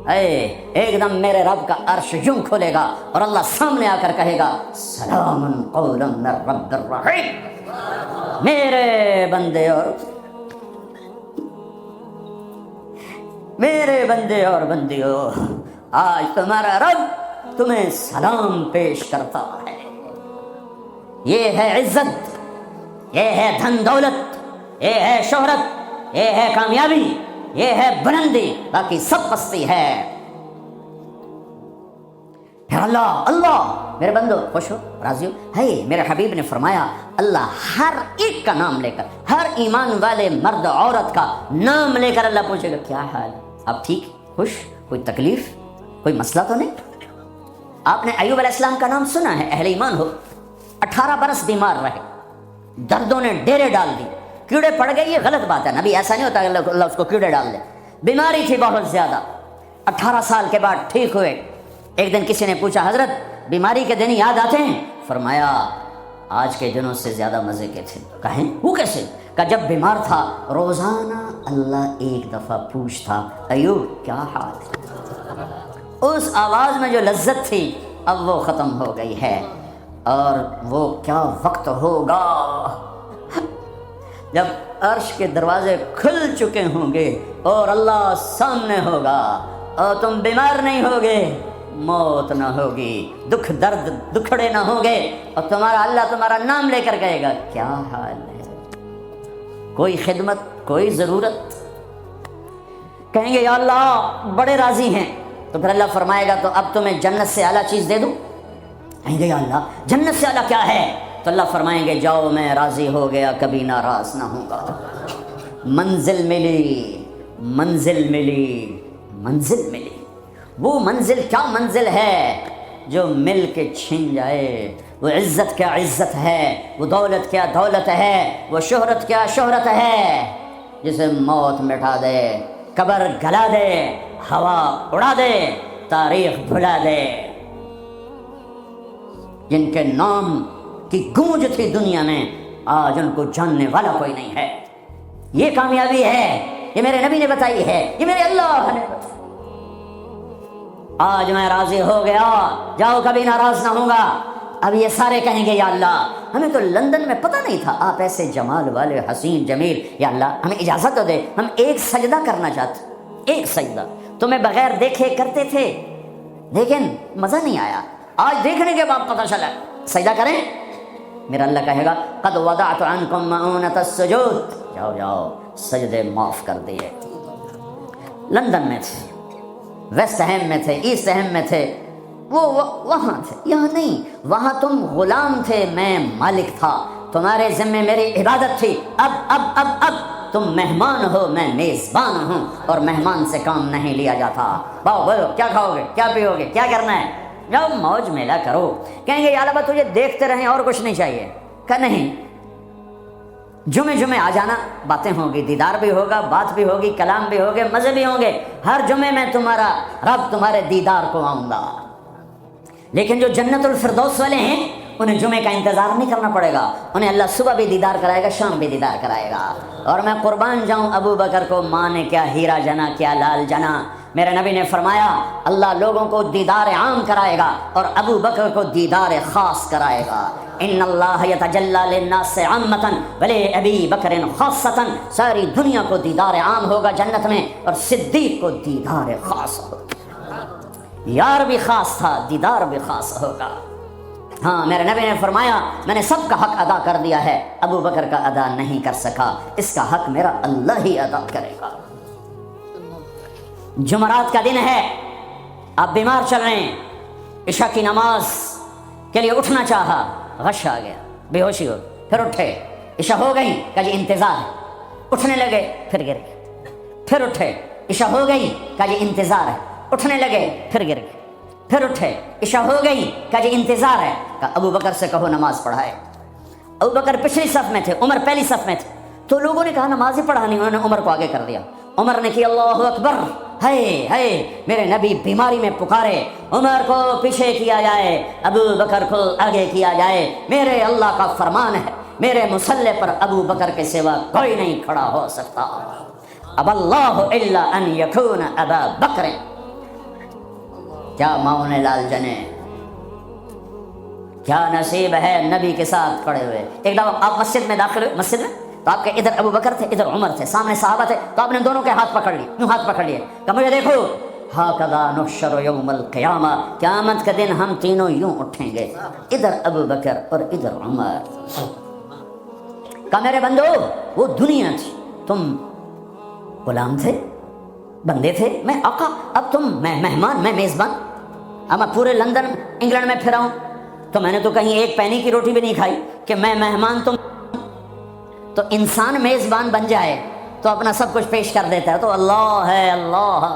ایک دم میرے رب کا عرش یوں کھولے گا اور اللہ سامنے آ کر کہے گا سلام قولا من رب الرحیم، میرے بندے اور بندیوں، آج تمہارا رب تمہیں سلام پیش کرتا ہے۔ یہ ہے عزت، یہ ہے دھن دولت، یہ ہے شہرت، یہ ہے کامیابی، یہ ہے بلندی، باقی سب پستی ہے۔ پھر اللہ میرے بندو خوش ہو، راضی ہو، ہے میرے حبیب نے فرمایا اللہ ہر ایک کا نام لے کر، ہر ایمان والے مرد عورت کا نام لے کر اللہ پوچھے گا کیا حال ہے، آپ ٹھیک، خوش، کوئی تکلیف، کوئی مسئلہ تو نہیں؟ آپ نے ایوب علیہ السلام کا نام سنا ہے، اہل ایمان ہو، 18 برس بیمار رہے، دردوں نے ڈیرے ڈال دی، کیڑے پڑ گئے، یہ غلط بات ہے، نبی ایسا نہیں ہوتا کہ اللہ اس کو کیڑے ڈال دے، بیماری تھی بہت زیادہ، 18 سال کے بعد ٹھیک ہوئے۔ ایک دن کسی نے پوچھا حضرت بیماری کے دن یاد آتے ہیں؟ فرمایا آج کے دنوں سے زیادہ مزے کے تھے۔ کہیں وہ کیسے؟ کہ جب بیمار تھا روزانہ اللہ ایک دفعہ پوچھتا ایوب کیا حال ہے، اس آواز میں جو لذت تھی اب وہ ختم ہو گئی ہے، اور وہ کیا وقت ہوگا جب عرش کے دروازے کھل چکے ہوں گے اور اللہ سامنے ہوگا اور تم بیمار نہیں ہوگے، موت نہ ہوگی، دکھ درد دکھڑے نہ ہوں گے، اور اللہ تمہارا نام لے کر کہے گا کیا حال ہے، کوئی خدمت، کوئی ضرورت، کہیں گے یا اللہ بڑے راضی ہیں، تو پھر اللہ فرمائے گا تو اب تمہیں جنت سے اعلیٰ چیز دے دوں؟ کہیں گے یا اللہ جنت سے اعلیٰ کیا ہے؟ تو اللہ فرمائیں گے جاؤ میں راضی ہو گیا کبھی ناراض نہ ہوں گا. منزل ملی، منزل ملی، منزل ملی. وہ منزل کیا منزل ہے جو مل کے چھن جائے. وہ عزت کیا عزت ہے، وہ دولت کیا دولت ہے، وہ شہرت کیا شہرت ہے جسے موت مٹا دے، قبر گلا دے، ہوا اڑا دے، تاریخ بھلا دے. جن کے نام کی گونج تھی دنیا میں آج ان کو جاننے والا کوئی نہیں ہے. یہ کامیابی ہے، یہ میرے نبی نے بتائی ہے، یہ میرے اللہ نے بتائی. آج میں راضی ہو گیا، جاؤ کبھی ناراض نہ ہوں گا. اب یہ سارے کہیں گے یا اللہ ہمیں تو لندن میں پتہ نہیں تھا آپ ایسے جمال والے حسین جمیل، یا اللہ ہمیں اجازت تو دے، ہم ایک سجدہ کرنا چاہتے، ایک سجدہ. تمہیں بغیر دیکھے کرتے تھے لیکن مزہ نہیں آیا، آج دیکھنے کے بعد پتہ چلا سجدہ کریں. میرا اللہ کہے گا قد وضعت عنکم مؤونۃ السجود، جاؤ جاؤ سجدے معاف کر دیے. لندن میں تھے، ویسٹ ہیم میں تھے، ایسٹ ہیم میں تھے، وہ وہاں تھے، یہاں نہیں. وہاں تم غلام تھے، میں مالک تھا، تمہارے ذمے میری عبادت تھی. اب تم مہمان ہو، میں میزبان ہوں، اور مہمان سے کام نہیں لیا جاتا. باؤ بولو کیا کھاؤ گے، کیا پیو گے، کیا کرنا ہے، جاؤ موج میلہ کرو. کہیں گے یا اللہ تجھے دیکھتے رہیں اور کچھ نہیں چاہیے. کہ نہیں، جمعے آ جانا، باتیں ہوں گی، دیدار بھی ہوگا، بات بھی ہوگی، کلام بھی ہوگے، مزے بھی ہوں گے. ہر جمعے میں تمہارا رب تمہارے دیدار کو آؤں گا. لیکن جو جنت الفردوس والے ہیں انہیں جمعے کا انتظار نہیں کرنا پڑے گا، انہیں اللہ صبح بھی دیدار کرائے گا، شام بھی دیدار کرائے گا. اور میں قربان جاؤں ابو بکر کو ماں نے کیا ہیرا جنا، کیا لال جنا. میرے نبی نے فرمایا اللہ لوگوں کو دیدار عام کرائے گا اور ابو بکر کو دیدار خاص کرائے گا. ان اللہ یتجلی للناس عامۃ ولی ابی بکر خاصۃ. ساری دنیا کو دیدار عام ہوگا جنت میں، اور صدیق کو دیدار خاص ہوگا. یار بھی خاص تھا، دیدار بھی خاص ہوگا. ہاں میرے نبی نے فرمایا میں نے سب کا حق ادا کر دیا ہے، ابو بکر کا ادا نہیں کر سکا، اس کا حق میرا اللہ ہی ادا کرے گا. جمعرات کا دن ہے، آپ بیمار چل رہے ہیں، عشاء کی نماز کے لیے اٹھنا چاہا، غش آ گیا، بے ہوشی ہو، پھر اٹھے، عشاء ہو گئی، کہا جی انتظار ہے. اٹھنے لگے، پھر گر گئے، پھر اٹھے، عشاء ہو گئی، کہا جی انتظار ہے. اٹھنے لگے، پھر گر گئے، پھر اٹھے، عشاء ہو گئی، کہا جی انتظار ہے. کہا ابو بکر سے کہو نماز پڑھائے. ابو بکر پچھلی صف میں تھے، عمر پہلی صف میں تھے. تو لوگوں نے کہا نماز ہی پڑھانی، انہوں نے عمر کو آگے کر دیا. عمر نے کیا اللہ اکبر، ہے میرے نبی بیماری میں پکارے، عمر کو پیچھے کیا جائے، ابو بکر کو آگے کیا جائے. میرے اللہ کا فرمان ہے، میرے مصلی پر ابو بکر کے سوا کوئی نہیں کھڑا ہو سکتا. اب اللہ الا ان یکون ابا بکر. کیا ماؤں نے لال جنے، کیا نصیب ہے نبی کے ساتھ کھڑے ہوئے. ایک دفعہ آپ مسجد میں داخل ہوئے، مسجد میں تو آپ کے ادھر ابو بکر تھے، ادھر عمر تھے، سامنے صحابہ تھے، تو آپ نے دونوں کے ہاتھ پکڑ لیے، یوں ہاتھ پکڑ لیے، کہ مجھے دیکھو، ہاکذا نحشر یوم القیامہ، قیامت کے دن ہم تینوں یوں اٹھیں گے، ادھر ابو بکر اور ادھر عمر. کہ میرے بندو وہ دنیا تھی، تم غلام تھے، بندے تھے، میں آقا، اب تم میں مہمان، میں میزبان. اب میں پورے لندن انگلینڈ میں پھرا ہوں تو میں نے تو کہیں ایک پینی کی روٹی بھی نہیں کھائی کہ میں مہمان تم. تو انسان میزبان بن جائے تو اپنا سب کچھ پیش کر دیتا ہے، تو اللہ ہے، اللہ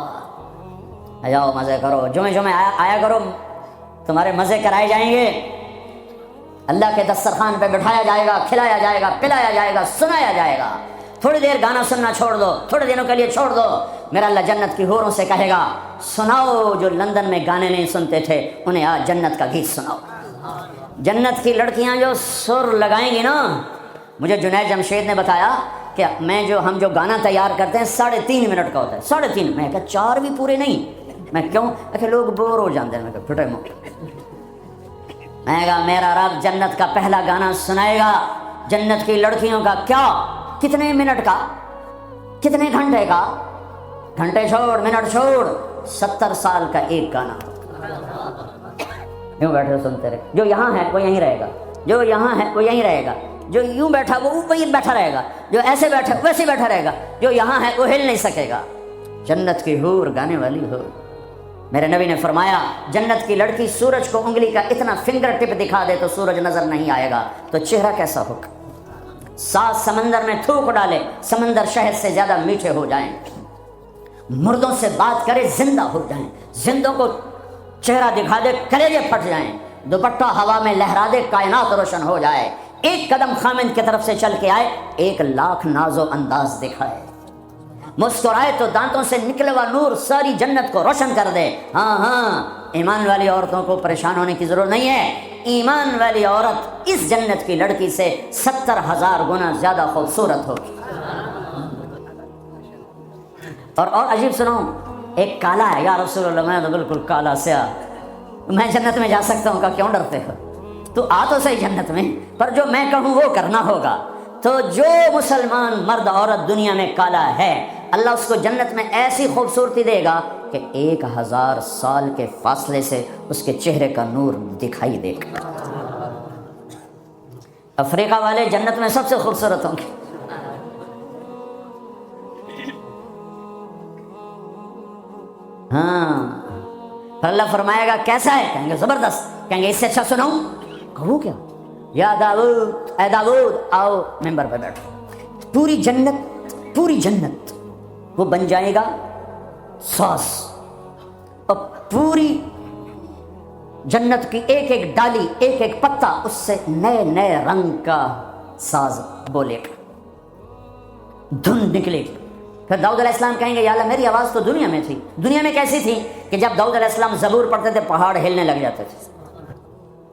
جاؤ مزے کرو، جمعے آیا کرو، تمہارے مزے کرائے جائیں گے. اللہ کے دسترخوان پہ بٹھایا جائے گا، کھلایا جائے گا، پلایا جائے گا، سنایا جائے گا. تھوڑی دیر گانا سننا چھوڑ دو، تھوڑے دنوں کے لیے چھوڑ دو. میرا اللہ جنت کی حوروں سے کہے گا سناؤ، جو لندن میں گانے نہیں سنتے تھے انہیں آج جنت کا گیت سناؤ. جنت کی لڑکیاں جو سر لگائیں گی نا، مجھے جنید جمشید نے بتایا کہ ہم جو گانا تیار کرتے ہیں 3.5 منٹ کا ہوتا ہے، 3.5. میں کہا 4 بھی پورے نہیں. میں کیوں؟ کہ لوگ بور ہو جاتے ہیں. میں کہا پھٹے منہ. میں کہا میرا رب جنت کا پہلا گانا سنائے گا جنت کی لڑکیوں کا. کیا کتنے منٹ کا، کتنے گھنٹے کا، گھنٹے چھوڑ منٹ چھوڑ، 70 سال کا ایک گانا. یوں بیٹھے سنتے رہے. جو یہاں ہے وہ یہیں رہے گا، جو یہاں ہے وہ یہیں رہے گا، جو یوں بیٹھا وہ وہیں بیٹھا رہے گا، جو ایسے بیٹھا ویسے بیٹھا رہے گا، جو یہاں ہے وہ ہل نہیں سکے گا. جنت کی حور گانے والی ہو. میرے نبی نے فرمایا جنت کی لڑکی سورج کو انگلی کا اتنا فنگر ٹپ دکھا دے تو سورج نظر نہیں آئے گا، تو چہرہ کیسا ہوگا؟ 7 سمندر میں تھوک ڈالے سمندر شہد سے زیادہ میٹھے ہو جائیں، مردوں سے بات کرے زندہ ہو جائیں، زندوں کو چہرہ دکھا دے کلیجے پھٹ جائیں، دوپٹہ ہوا میں لہرا دے کائنات روشن ہو جائے، ایک قدم خامند کی طرف سے چل کے آئے 1,00,000 ناز و انداز دکھائے، مسکرائے تو دانتوں سے نکلے ہوا نور ساری جنت کو روشن کر دے۔ ہاں ایمان والی عورتوں کو پریشان ہونے کی ضرورت نہیں ہے، ایمان والی عورت اس جنت کی لڑکی سے 70,000 گنا زیادہ خوبصورت ہوگی۔ اور عجیب سنو، ایک کالا ہے، یا رسول اللہ میں تو بالکل کالا سیاہ، میں جنت میں جا سکتا ہوں؟ کہ کیوں ڈرتے ہو؟ تو آ تو صحیح جنت میں، پر جو میں کہوں وہ کرنا ہوگا۔ تو جو مسلمان مرد عورت دنیا میں کالا ہے، اللہ اس کو جنت میں ایسی خوبصورتی دے گا کہ 1000 سال کے فاصلے سے اس کے چہرے کا نور دکھائی دے گا۔ افریقہ والے جنت میں سب سے خوبصورت ہوں گے۔ ہاں، پھر اللہ فرمائے گا کیسا ہے؟ کہیں گے زبردست، کہیں گے اس سے اچھا سناؤں؟ کہوں کیا؟ یا داؤد، اے داؤد آؤ ممبر پہ بیٹھو، پوری جنت وہ بن جائے گا ساز، اور پوری جنت کی ایک ایک ڈالی ایک ایک پتا اس سے نئے نئے رنگ کا ساز بولے گا، دھن نکلے گی۔ پھر داؤد علیہ السلام کہیں گے یا اللہ میری آواز تو دنیا میں تھی، دنیا میں کیسی تھی کہ جب داؤد علیہ السلام زبور پڑھتے تھے پہاڑ ہلنے لگ جاتے تھے،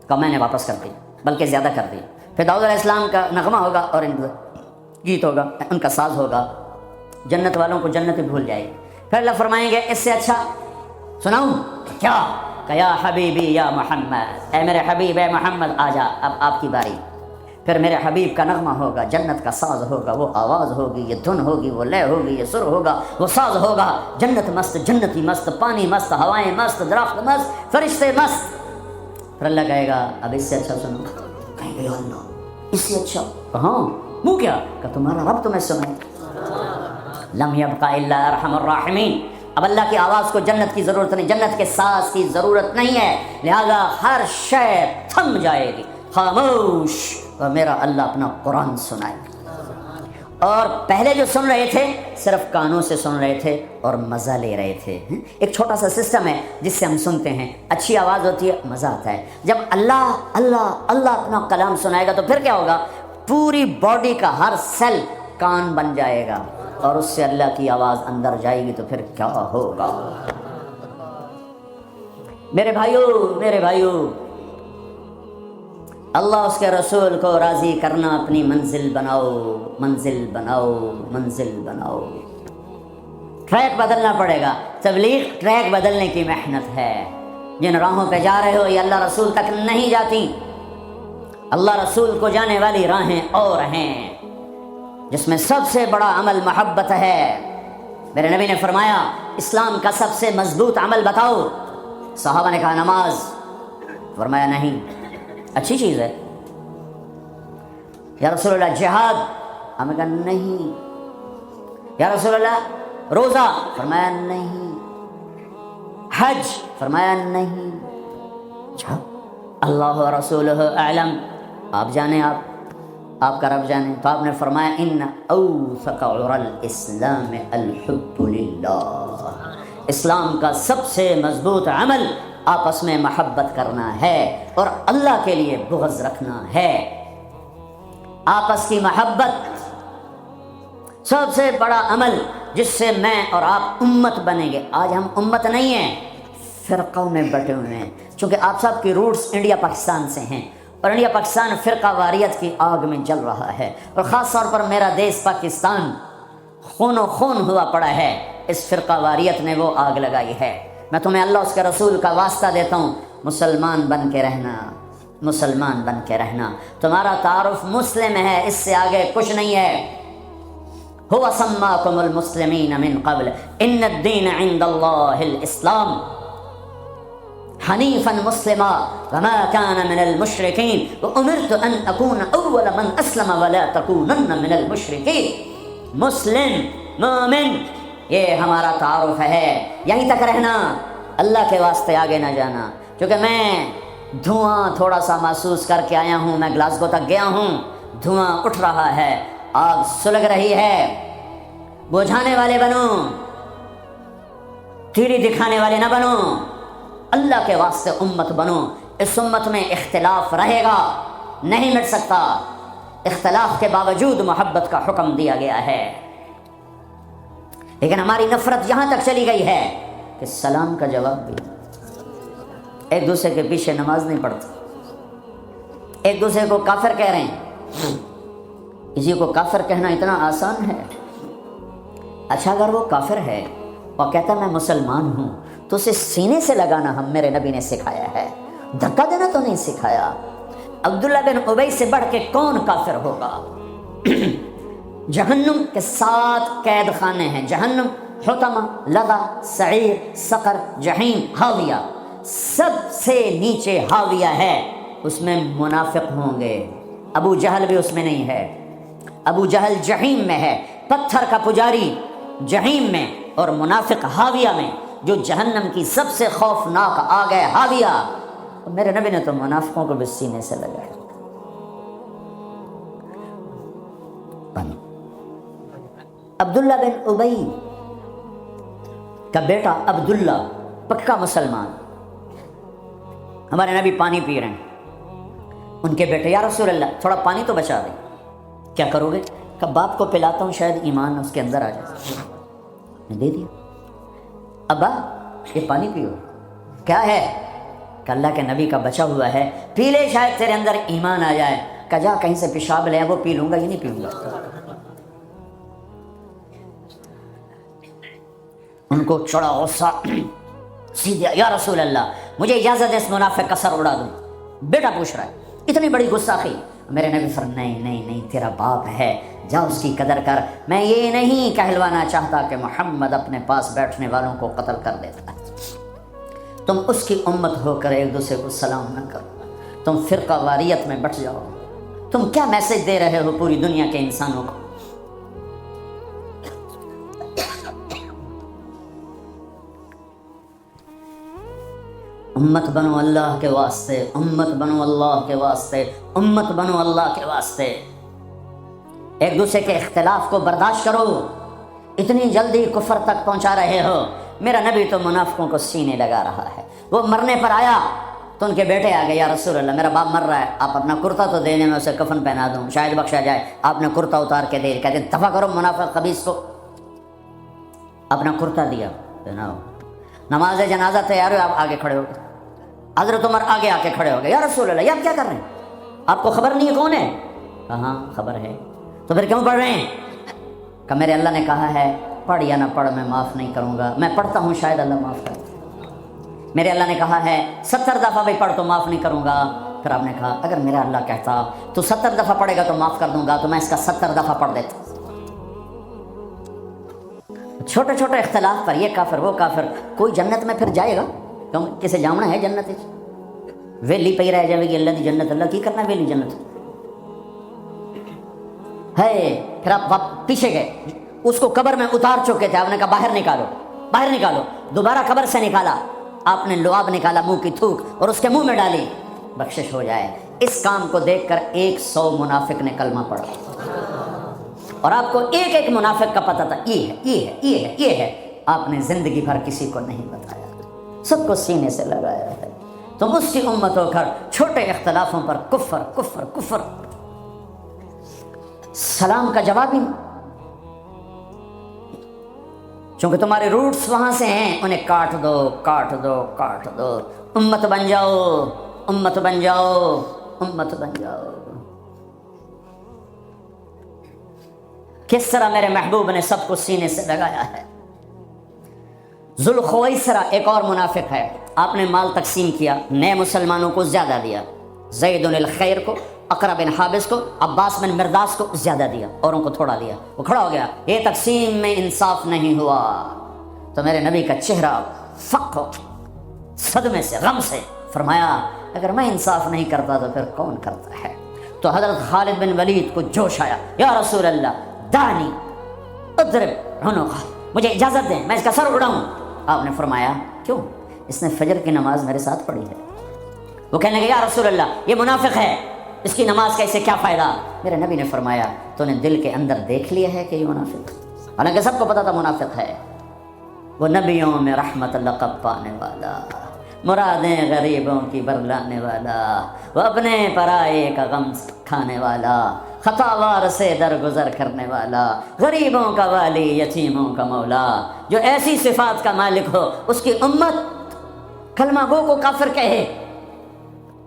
کہ میں نے واپس کر دی، بلکہ زیادہ کر دی۔ پھر داؤد علیہ السلام کا نغمہ ہوگا اور ان کا گیت ہوگا، ان کا ساز ہوگا، جنت والوں کو جنت بھول جائے گی۔ پھر اللہ فرمائیں گے اس سے اچھا سناؤں کیا؟ کہ یا حبیبی یا محمد، اے میرے حبیب اے محمد آ جا، اب آپ کی باری۔ پھر میرے حبیب کا نغمہ ہوگا، جنت کا ساز ہوگا، وہ آواز ہوگی، یہ دھن ہوگی، وہ لے ہوگی، یہ سر ہوگا، وہ ساز ہوگا، جنت مست، جنتی مست، پانی مست، ہوائیں مست، درخت مست، فرشتے مست۔ پھر اللہ کہے گا اب اس سے اچھا سنو، کہیں گے اللہ اس سے اچھا؟ کہاں؟ وہ کیا؟ کہ تمہارا رب تمہیں سنائے۔ لم یبقى الا ارحم الراحمین، اب اللہ کی آواز کو جنت کی ضرورت نہیں، جنت کے ساز کی ضرورت نہیں ہے، لہذا ہر شے تھم جائے گی، خاموش، اور میرا اللہ اپنا قرآن سنائے گا۔ اور پہلے جو سن رہے تھے صرف کانوں سے سن رہے تھے اور مزہ لے رہے تھے۔ ایک چھوٹا سا سسٹم ہے جس سے ہم سنتے ہیں، اچھی آواز ہوتی ہے، مزہ آتا ہے۔ جب اللہ اللہ اللہ اپنا کلام سنائے گا تو پھر کیا ہوگا؟ پوری باڈی کا ہر سیل کان بن جائے گا، اور اس سے اللہ کی آواز اندر جائے گی تو پھر کیا ہوگا؟ میرے بھائیو، اللہ اس کے رسول کو راضی کرنا اپنی منزل بناؤ، منزل بناؤ، منزل بناؤ۔ ٹریک بدلنا پڑے گا، تبلیغ ٹریک بدلنے کی محنت ہے۔ جن راہوں پہ جا رہے ہو یہ اللہ رسول تک نہیں جاتی، اللہ رسول کو جانے والی راہیں اور ہیں، جس میں سب سے بڑا عمل محبت ہے۔ میرے نبی نے فرمایا اسلام کا سب سے مضبوط عمل بتاؤ؟ صحابہ نے کہا نماز، فرمایا نہیں، اچھی چیز ہے یا رسول اللہ۔ جہاد، ہم نے کہا نہیں یا رسول اللہ۔ روزہ، فرمایا نہیں۔ حج، فرمایا نہیں۔ اچھا، اللہ و رسولہ اعلم، آپ جانے، آپ کا رب جانے۔ تو آپ نے فرمایا ان اوثق عرى الاسلام الحب للہ، اسلام کا سب سے مضبوط عمل آپس میں محبت کرنا ہے اور اللہ کے لیے بغض رکھنا ہے۔ آپس کی محبت سب سے بڑا عمل جس سے میں اور آپ امت بنیں گے۔ آج ہم امت نہیں ہیں، فرقوں میں بٹے ہوئے ہیں، چونکہ آپ سب کی روٹس انڈیا پاکستان سے ہیں، اور انڈیا پاکستان فرقہ واریت کی آگ میں جل رہا ہے، اور خاص طور پر میرا دیش پاکستان خون و خون ہوا پڑا ہے، اس فرقہ واریت نے وہ آگ لگائی ہے۔ میں تمہیں اللہ اس کے رسول کا واسطہ دیتا ہوں، مسلمان بن کے رہنا، مسلمان بن کے رہنا۔ تمہارا تعارف مسلم ہے، اس سے آگے کچھ نہیں ہے۔ هو سماکم المسلمین من قبل ان الدین عند اللہ الاسلام حنیفا مسلما وما كان من المشرکین وامرت ان اکون اول من اسلم ولا تکونن من المشرکین۔ مسلم، مومن، یہ ہمارا تعارف ہے، یہیں تک رہنا۔ اللہ کے واسطے آگے نہ جانا، کیونکہ میں دھواں تھوڑا سا محسوس کر کے آیا ہوں، میں گلاسگو تک گیا ہوں، دھواں اٹھ رہا ہے، آگ سلگ رہی ہے، بجھانے والے بنو، تیری دکھانے والے نہ بنو، اللہ کے واسطے امت بنو۔ اس امت میں اختلاف رہے گا، نہیں مٹ سکتا، اختلاف کے باوجود محبت کا حکم دیا گیا ہے، لیکن ہماری نفرت یہاں تک چلی گئی ہے کہ سلام کا جواب بھی، ایک دوسرے کے پیچھے نماز نہیں پڑھتے، ایک دوسرے کو کافر کہہ رہے ہیں۔ کسی کو کافر کہنا اتنا آسان ہے؟ اچھا اگر وہ کافر ہے اور کہتا میں مسلمان ہوں تو اسے سینے سے لگانا ہم میرے نبی نے سکھایا ہے، دھکا دینا تو نہیں سکھایا۔ عبداللہ بن ابی سے بڑھ کے کون کافر ہوگا؟ جہنم کے 7 قید خانے ہیں، جہنم، حطمہ، لظہ، سعیر، سقر، جہیم، حاویہ، سب سے نیچے حاویہ ہے، اس میں منافق ہوں گے۔ ابو جہل بھی اس میں نہیں ہے، ابو جہل جہیم میں ہے، پتھر کا پجاری جہیم میں، اور منافق حاویہ میں، جو جہنم کی سب سے خوفناک آگ ہے حاویہ۔ میرے نبی نے تو منافقوں کو بھی سینے سے لگایا۔ عبداللہ بن ابی کا بیٹا عبداللہ پکا مسلمان، ہمارے نبی پانی پی رہے ہیں، ان کے بیٹے یا رسول اللہ تھوڑا پانی تو بچا دیں، کیا کرو گے؟ کہ باپ کو پلاتا ہوں شاید ایمان اس کے اندر آ جائے، میں دے دیا، ابا یہ پانی پیو، کیا ہے؟ کہ اللہ کے نبی کا بچا ہوا ہے، پی لے شاید تیرے اندر ایمان آ جائے۔ کہ جا کہیں سے پیشاب لے وہ پی لوں گا، یہ نہیں پیوں گا۔ ان کو چڑھا غصہ، سیدھا یا رسول اللہ مجھے اجازت ہے اس منافق کا سر اڑا دوں، بیٹا پوچھ رہا ہے، اتنی بڑی گستاخی۔ میرے نبی فرمایا نہیں نہیں نہیں، تیرا باپ ہے، جا اس کی قدر کر، میں یہ نہیں کہلوانا چاہتا کہ محمد اپنے پاس بیٹھنے والوں کو قتل کر دیتا ہے، تم اس کی امت ہو کر ایک دوسرے کو سلام نہ کرو، تم فرقہ واریت میں بٹ جاؤ، تم کیا میسج دے رہے ہو پوری دنیا کے انسانوں کو؟ امت بنو اللہ کے واسطے، امت بنو اللہ کے واسطے، امت بنو اللہ کے واسطے، ایک دوسرے کے اختلاف کو برداشت کرو، اتنی جلدی کفر تک پہنچا رہے ہو۔ میرا نبی تو منافقوں کو سینے لگا رہا ہے، وہ مرنے پر آیا تو ان کے بیٹے آ گئے، یا رسول اللہ میرا باپ مر رہا ہے، آپ اپنا کرتا تو دے دیں، میں اسے کفن پہنا دوں، شاید بخشا جائے۔ آپ نے کرتا اتار کے دے، کہتے ہیں دفع کرو منافق خبیث کو، اپنا کرتا دیا، پہناؤ، نماز جنازہ تیار ہو، آپ آگے کھڑے ہو گئے، حضرت عمر آگے آ کے کھڑے ہو گئے، یا رسول اللہ یہ آپ کیا کر رہے ہیں؟ آپ کو خبر نہیں ہے کون ہے؟ کہاں خبر ہے، تو پھر کیوں پڑھ رہے ہیں؟ کہ میرے اللہ نے کہا ہے پڑھ یا نہ پڑھ میں معاف نہیں کروں گا، میں پڑھتا ہوں شاید اللہ معاف کرے، میرے اللہ نے کہا ہے 70 دفعہ بھی پڑھ تو معاف نہیں کروں گا۔ پھر آپ نے کہا اگر میرا اللہ کہتا تو 70 دفعہ پڑھے گا تو معاف کر دوں گا، تو میں اس کا 70 دفعہ پڑھ دیتا۔ چھوٹے چھوٹے اختلاف پر یہ کافر وہ کافر، کوئی جنت میں پھر جائے گا؟ کیوں کسے جامنا ہے جنت؟ ویلی پی رہ جائے گی اللہ دی جنت، اللہ کی کرنا ہے ویلی جنت ہے۔ پھر آپ پیچھے گئے، اس کو قبر میں اتار چکے تھے، آپ نے کہا باہر نکالو، باہر نکالو، دوبارہ قبر سے نکالا، آپ نے لعاب نکالا منہ کی تھوک اور اس کے منہ میں ڈالی، بخشش ہو جائے۔ اس کام کو دیکھ کر 100 منافق نے کلمہ پڑھا، اور آپ کو ایک ایک منافق کا پتہ تھا، یہ ہے یہ ہے یہ ہے یہ ہے، آپ نے زندگی بھر کسی کو نہیں بتایا، سب کو سینے سے لگایا ہے۔ تم اس کی امت ہو کر چھوٹے اختلافوں پر کفر کفر کفر، سلام کا جواب ہی، چونکہ تمہارے روٹس وہاں سے ہیں، انہیں کاٹ دو کاٹ دو کاٹ دو، امت بن جاؤ امت بن جاؤ امت بن جاؤ۔ کس طرح میرے محبوب نے سب کو سینے سے لگایا ہے۔ ذوالخویسرہ ایک اور منافق ہے، آپ نے مال تقسیم کیا، نئے مسلمانوں کو زیادہ دیا، زید الخیر کو، اقرا بن حابس کو، عباس بن مرداس کو زیادہ دیا، اوروں کو تھوڑا دیا، وہ کھڑا ہو گیا، یہ تقسیم میں انصاف نہیں ہوا۔ تو میرے نبی کا چہرہ فق ہو صدمے سے غم سے، فرمایا اگر میں انصاف نہیں کرتا تو پھر کون کرتا ہے؟ تو حضرت خالد بن ولید کو جوش آیا، یا رسول اللہ دانی اضرب عنقہ، مجھے اجازت دیں میں اس کا سر اڑاؤں۔ آپ نے فرمایا کیوں؟ اس نے فجر کی نماز میرے ساتھ پڑھی ہے۔ وہ کہنے لگے یا رسول اللہ یہ منافق ہے، اس کی نماز کا اسے کیا فائدہ؟ میرے نبی نے فرمایا تو نے دل کے اندر دیکھ لیا ہے کہ یہ منافق، حالانکہ سب کو پتا تھا منافق ہے۔ وہ نبیوں میں رحمت لقب پانے والا، مرادیں غریبوں کی برلانے والا، وہ اپنے پرائے کا غم کھانے والا، خطاوار سے درگزر کرنے والا، غریبوں کا والی، یتیموں کا مولا، جو ایسی صفات کا مالک ہو، اس کی امت کلمہ گو کو کافر کہے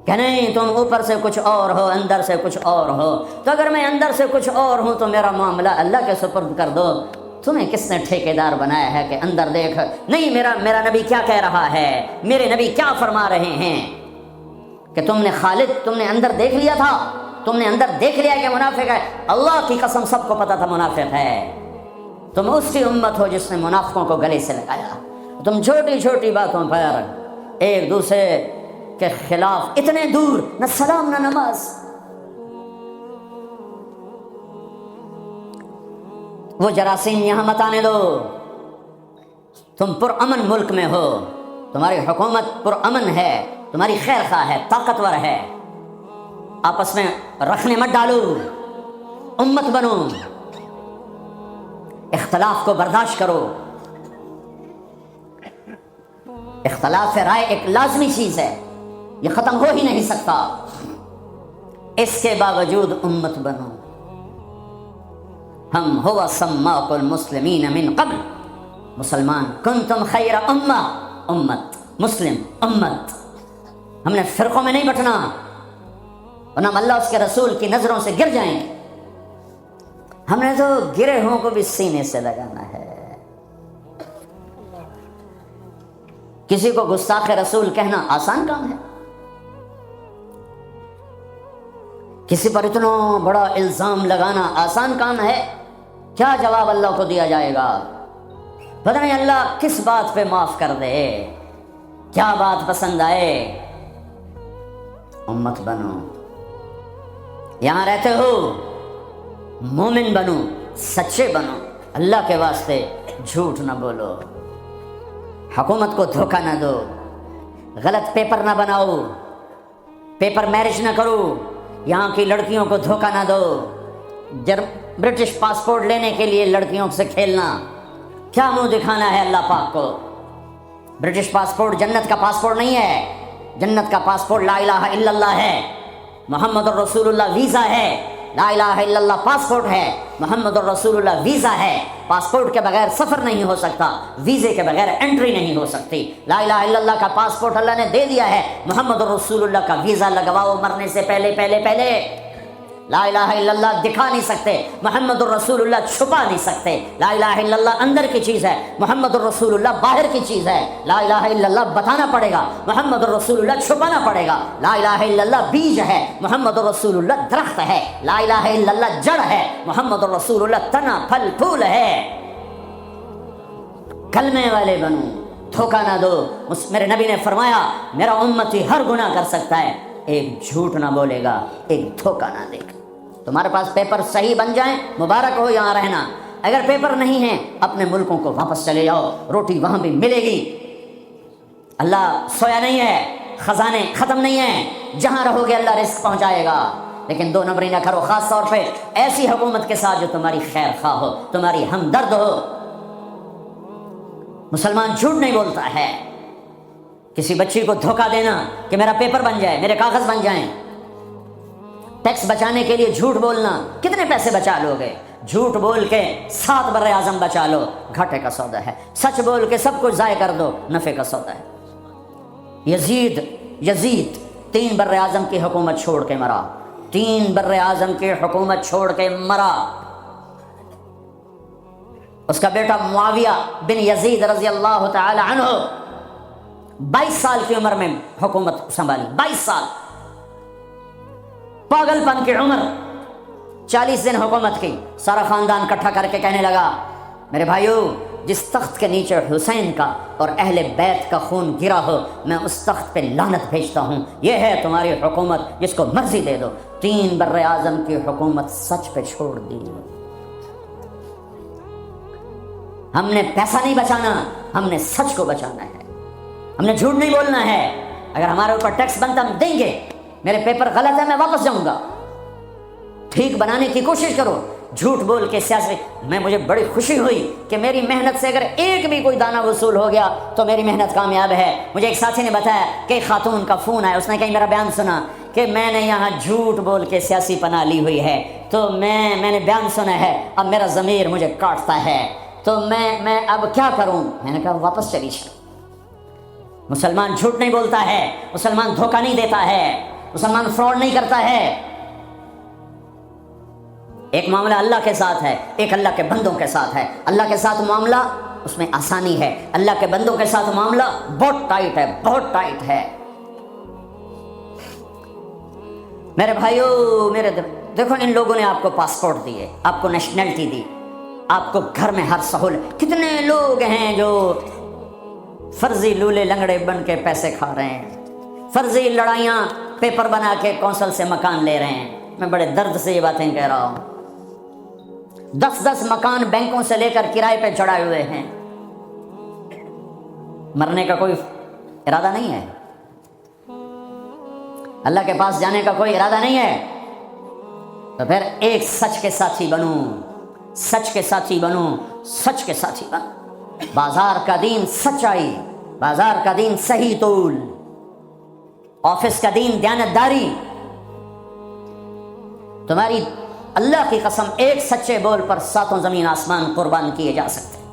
کہ نہیں تم اوپر سے کچھ اور ہو، اندر سے کچھ اور ہو، تو اگر میں اندر سے کچھ اور ہوں تو میرا معاملہ اللہ کے سپرد کر دو۔ تمہیں کس نے ٹھیکیدار بنایا ہے کہ اندر دیکھ؟ نہیں، میرا نبی کیا کہہ رہا ہے، میرے نبی کیا فرما رہے ہیں کہ تم نے اندر دیکھ لیا تھا، تم نے اندر دیکھ لیا کہ منافق ہے۔ اللہ کی قسم سب کو پتا تھا منافق ہے۔ تم اس کی امت ہو جس نے منافقوں کو گلے سے لگایا۔ تم چھوٹی چھوٹی باتوں پر ایک دوسرے کے خلاف اتنے دور، نہ سلام نہ نماز۔ وہ جراثیم یہاں مت آنے دو۔ تم پرامن ملک میں ہو، تمہاری حکومت پرامن ہے، تمہاری خیر خواہ ہے، طاقتور ہے، آپس میں رکھنے مت ڈالو، امت بنو، اختلاف کو برداشت کرو۔ اختلاف رائے ایک لازمی چیز ہے، یہ ختم ہو ہی نہیں سکتا، اس کے باوجود امت بنو۔ ہم ہوا سماق المسلمین من قبل، مسلمان، کنتم خیر امہ، امت، مسلم، امت۔ ہم نے فرقوں میں نہیں بٹنا، ورنہ ہم اللہ اس کے رسول کی نظروں سے گر جائیں گے۔ ہم نے تو گرہوں کو بھی سینے سے لگانا ہے۔ کسی کو گستاخ رسول کہنا آسان کام ہے؟ کسی پر اتنا بڑا الزام لگانا آسان کام ہے؟ کیا جواب اللہ کو دیا جائے گا؟ پتہ نہیں اللہ کس بات پہ معاف کر دے، کیا بات پسند آئے۔ امت بنو، یہاں رہتے ہو مومن بنو، سچے بنو، اللہ کے واسطے جھوٹ نہ بولو، حکومت کو دھوکہ نہ دو، غلط پیپر نہ بناؤ، پیپر میرج نہ کرو، یہاں کی لڑکیوں کو دھوکہ نہ دو۔ برٹش پاسپورٹ لینے کے لیے لڑکیوں سے کھیلنا، کیا منہ دکھانا ہے اللہ پاک کو؟ برٹش پاسپورٹ جنت کا پاسپورٹ نہیں ہے، جنت کا پاسپورٹ لا الہ الا اللہ ہے، محمد الرسول اللہ ویزا ہے۔ لا الہ الا اللہ پاسپورٹ ہے، محمد الرسول اللہ ویزا ہے۔ پاسپورٹ کے بغیر سفر نہیں ہو سکتا، ویزے کے بغیر انٹری نہیں ہو سکتی۔ لا الہ الا اللہ کا پاسپورٹ اللہ نے دے دیا ہے، محمد الرسول اللہ کا ویزا لگواؤ مرنے سے پہلے پہلے۔ لا الہ الا اللہ دکھا نہیں سکتے، محمد الرسول اللہ چھپا نہیں سکتے۔ لا الہ الا اللہ اندر کی چیز ہے، محمد الرسول اللہ باہر کی چیز ہے۔ لا الہ الا اللہ بتانا پڑے گا، محمد الرسول اللہ چھپانا پڑے گا۔ لا الہ الا اللہ بیج ہے، محمد الرسول اللہ درخت ہے۔ لا الہ الا اللہ جڑ ہے، محمد الرسول اللہ تنا پھل پھول ہے۔ کلمے والے بنو، دھوکہ نہ دو۔ میرے نبی نے فرمایا میرا امتی ہر گناہ کر سکتا ہے، ایک جھوٹ نہ بولے گا، ایک دھوکہ نہ دے گا۔ تمہارے پاس پیپر صحیح بن جائیں مبارک ہو یہاں رہنا، اگر پیپر نہیں ہیں اپنے ملکوں کو واپس چلے جاؤ، روٹی وہاں بھی ملے گی۔ اللہ سویا نہیں ہے، خزانے ختم نہیں ہیں، جہاں رہو گے اللہ رزق پہنچائے گا۔ لیکن دو نمبری نہ کرو، خاص طور پہ ایسی حکومت کے ساتھ جو تمہاری خیر خواہ ہو، تمہاری ہمدرد ہو۔ مسلمان جھوٹ نہیں بولتا ہے۔ کسی بچی کو دھوکہ دینا کہ میرا پیپر بن جائے، میرے کاغذ بن جائیں، ٹیکس بچانے کے لیے جھوٹ بولنا، کتنے پیسے بچا لو گے؟ جھوٹ بول کے 7 بر اعظم بچا لو، گھاٹے کا سودا ہے۔ سچ بول کے سب کچھ ضائع کر دو، نفع کا سودا ہے۔ یزید 3 بر اعظم کی حکومت چھوڑ کے مرا، 3 بر اعظم کی حکومت چھوڑ کے مرا۔ اس کا بیٹا معاویہ بن یزید رضی اللہ تعالی عنہ 22 سال کی عمر میں حکومت سنبھالی، 22 سال، پاگل پن کی عمر، 40 دن حکومت کی۔ سارا خاندان اکٹھا کر کے کہنے لگا میرے بھائیو، جس تخت کے نیچے حسین کا اور اہل بیت کا خون گرا ہو، میں اس تخت پہ لعنت بھیجتا ہوں۔ یہ ہے تمہاری حکومت، جس کو مرضی دے دو۔ 3 بر اعظم کی حکومت سچ پہ چھوڑ دی۔ ہم نے پیسہ نہیں بچانا، ہم نے سچ کو بچانا ہے، ہم نے جھوٹ نہیں بولنا ہے. اگر ہمارے اوپر ٹیکس بنتا ہم دیں گے. میرے پیپر غلط ہے میں واپس جاؤں گا. ٹھیک بنانے کی کوشش کرو. جھوٹ بول کے سیاسی مجھے بڑی خوشی ہوئی کہ میری محنت سے اگر ایک بھی کوئی دانہ وصول ہو گیا تو میری محنت کامیاب ہے. مجھے ایک ساتھی نے بتایا کہ ایک خاتون کا فون آیا, اس نے کہیں میرا بیان سنا کہ میں نے یہاں جھوٹ بول کے سیاسی پناہ لی ہوئی ہے, تو میں نے بیان سنا ہے, اب میرا ضمیر مجھے کاٹتا ہے, تو میں اب کیا کروں. میں نے کہا واپس چلی جائے. مسلمان جھوٹ نہیں بولتا ہے, مسلمان دھوکہ نہیں دیتا ہے, مسلمان فراڈ نہیں کرتا ہے. ایک معاملہ اللہ کے ساتھ ہے, ایک اللہ کے بندوں کے ساتھ ہے. اللہ کے ساتھ معاملہ اس میں آسانی ہے, اللہ کے بندوں کے ساتھ معاملہ بہت ٹائٹ ہے, بہت ٹائٹ ہے. میرے بھائیو, دیکھو ان لوگوں نے آپ کو پاسپورٹ دیے, آپ کو نیشنلٹی دی, آپ کو گھر میں ہر سہولت. کتنے لوگ ہیں جو فرضی لولے لنگڑے بن کے پیسے کھا رہے ہیں, فرضی لڑائیاں پیپر بنا کے کونسل سے مکان لے رہے ہیں. میں بڑے درد سے یہ باتیں کہہ رہا ہوں. 10 مکان بینکوں سے لے کر کرائے پہ چڑھائے ہوئے ہیں. مرنے کا کوئی ارادہ نہیں ہے, اللہ کے پاس جانے کا کوئی ارادہ نہیں ہے. تو پھر ایک سچ کے ساتھی بنو, سچ کے ساتھی بنو, سچ کے ساتھی بنو. بازار کا دین سچائی, بازار کا دین صحیح طول, آفس کا دین دیانتداری. تمہاری اللہ کی قسم ایک سچے بول پر 7 زمین آسمان قربان کیے جا سکتے ہیں.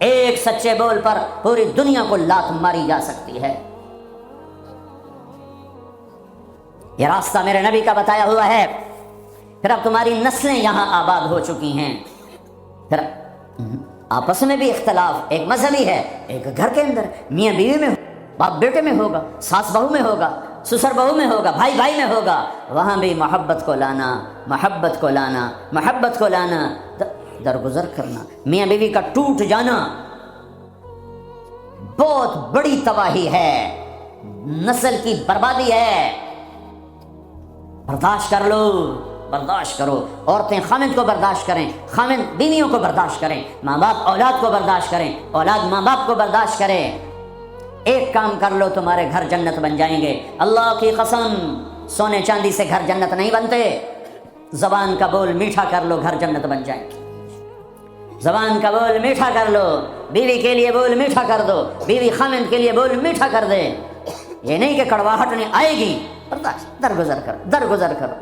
ایک سچے بول پر پوری دنیا کو لات ماری جا سکتی ہے. یہ راستہ میرے نبی کا بتایا ہوا ہے. پھر اب تمہاری نسلیں یہاں آباد ہو چکی ہیں. پھر آپس میں بھی اختلاف, ایک مذہبی ہے, ایک گھر کے اندر میاں بیوی میں, باپ بیٹے میں ہوگا, ساس بہو میں ہوگا, سسر بہو میں ہوگا, بھائی بھائی میں ہوگا. وہاں بھی محبت کو لانا, محبت کو لانا, محبت کو لانا, درگزر کرنا. میاں بیوی کا ٹوٹ جانا بہت بڑی تباہی ہے, نسل کی بربادی ہے. برداشت کر لو, برداشت کرو. عورتیں خامند کو برداشت کریں, خامند بیویوں کو برداشت کریں, ماں باپ اولاد کو برداشت کریں, اولاد ماں باپ کو برداشت کریں. ایک کام کر لو تمہارے گھر جنت بن جائیں گے. اللہ کی قسم, سونے چاندی سے گھر جنت نہیں بنتے. زبان کا بول میٹھا کر لو, گھر جنت بن جائیں گے. زبان کا بول میٹھا کر لو, بیوی کے لیے بول میٹھا کر دو, بیوی خامند کے لیے بول میٹھا کر دے. یہ نہیں کہ کڑواہٹ نہیں آئے گی, برداشت, درگزر کرو, درگزر کرو.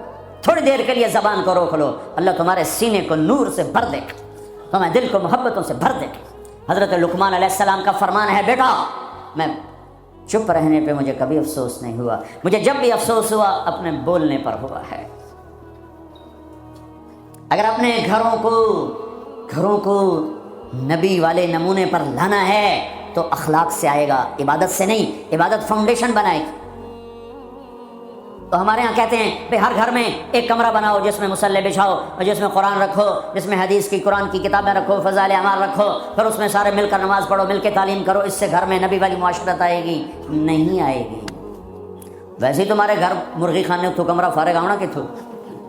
تھوڑی دیر کے لیے زبان کو روک لو, اللہ تمہارے سینے کو نور سے بھر دے گا, تمہارے دل کو محبتوں سے بھر دے گا. حضرت لقمان علیہ السلام کا فرمان ہے, بیٹا میں چپ رہنے پہ مجھے کبھی افسوس نہیں ہوا, مجھے جب بھی افسوس ہوا اپنے بولنے پر ہوا ہے. اگر اپنے گھروں کو نبی والے نمونے پر لانا ہے تو اخلاق سے آئے گا, عبادت سے نہیں. عبادت فاؤنڈیشن بنائے گی. تو ہمارے ہاں کہتے ہیں بھائی ہر گھر میں ایک کمرہ بناؤ جس میں مصلی بچھاؤ, اور جس میں قرآن رکھو, جس میں حدیث کی, قرآن کی کتابیں رکھو, فضائل اعمال رکھو, پھر اس میں سارے مل کر نماز پڑھو, مل کے تعلیم کرو. اس سے گھر میں نبی والی معاشرت آئے گی؟ نہیں آئے گی. ویسے ہی تمہارے گھر مرغی خانے تو کمرہ فارغ آؤنا کہ تھو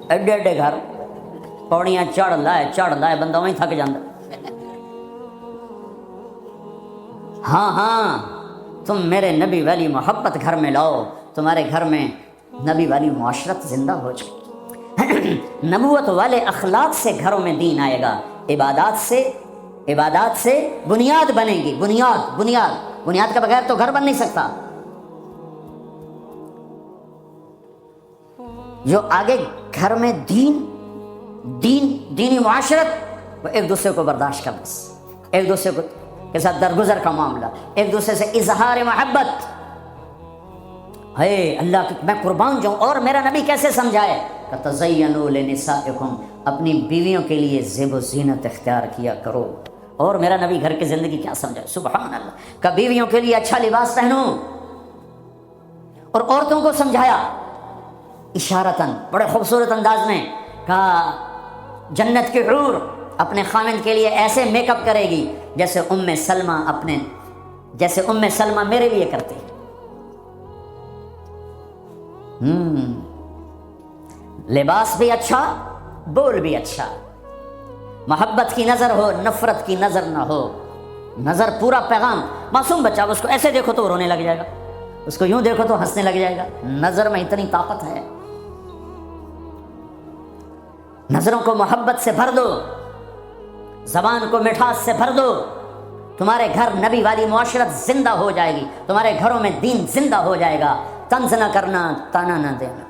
ایڈے ایڈے گھر, پوڑیاں چڑھ لائے بندہ وہیں تھک جاندہ. ہاں تم میرے نبی والی محبت گھر میں لاؤ, تمہارے گھر میں نبی والی معاشرت زندہ ہو جائے. نبوت والے اخلاق سے گھروں میں دین آئے گا. عبادات سے بنیاد بنے گی. بنیاد کے بغیر تو گھر بن نہیں سکتا. جو آگے گھر میں دینی معاشرت, وہ ایک دوسرے کو برداشت کر, بس ایک دوسرے کو کے ساتھ درگزر کا معاملہ, ایک دوسرے سے اظہار محبت. ہے اللہ کی میں قربان جاؤں. اور میرا نبی کیسے سمجھائے کہ تزینوا لنسائکم, اپنی بیویوں کے لیے زیب و زینت اختیار کیا کرو. اور میرا نبی گھر کی زندگی کیا سمجھائے, سبحان اللہ, کہ بیویوں کے لیے اچھا لباس پہنو. اور عورتوں کو سمجھایا اشارتاً, بڑے خوبصورت انداز میں, کہا جنت کی حور اپنے خامند کے لیے ایسے میک اپ کرے گی جیسے ام سلمہ میرے لیے کرتی. لباس بھی اچھا, بول بھی اچھا, محبت کی نظر ہو, نفرت کی نظر نہ ہو. نظر پورا پیغام. معصوم بچہ اس کو ایسے دیکھو تو رونے لگ جائے گا, اس کو یوں دیکھو تو ہنسنے لگ جائے گا. نظر میں اتنی طاقت ہے. نظروں کو محبت سے بھر دو, زبان کو مٹھاس سے بھر دو. تمہارے گھر نبی والی معاشرت زندہ ہو جائے گی, تمہارے گھروں میں دین زندہ ہو جائے گا. طنز نہ کرنا, تانا نہ دینا.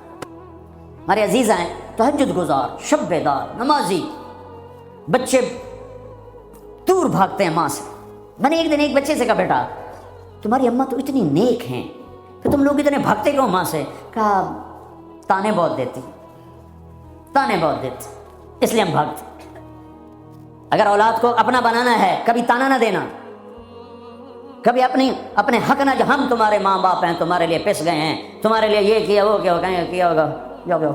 ہمارے عزیز ہیں تہجد گزار, شب بیدار, نمازی بچے دور بھاگتے ہیں ماں سے. میں نے ایک دن ایک بچے سے کہا بیٹا تمہاری اماں تو اتنی نیک ہیں, کہ تم لوگ اتنے بھاگتے کیوں ماں سے؟ کہا تانے بہت دیتی, تانے بہت دیتی, اس لیے ہم بھاگتے. اگر اولاد کو اپنا بنانا ہے کبھی تانا نہ دینا, کبھی اپنے حق نہ, جو ہم تمہارے ماں باپ ہیں, تمہارے لیے پس گئے ہیں, تمہارے لیے یہ کیا وہ کیا ہوگا, جاؤ جاؤ.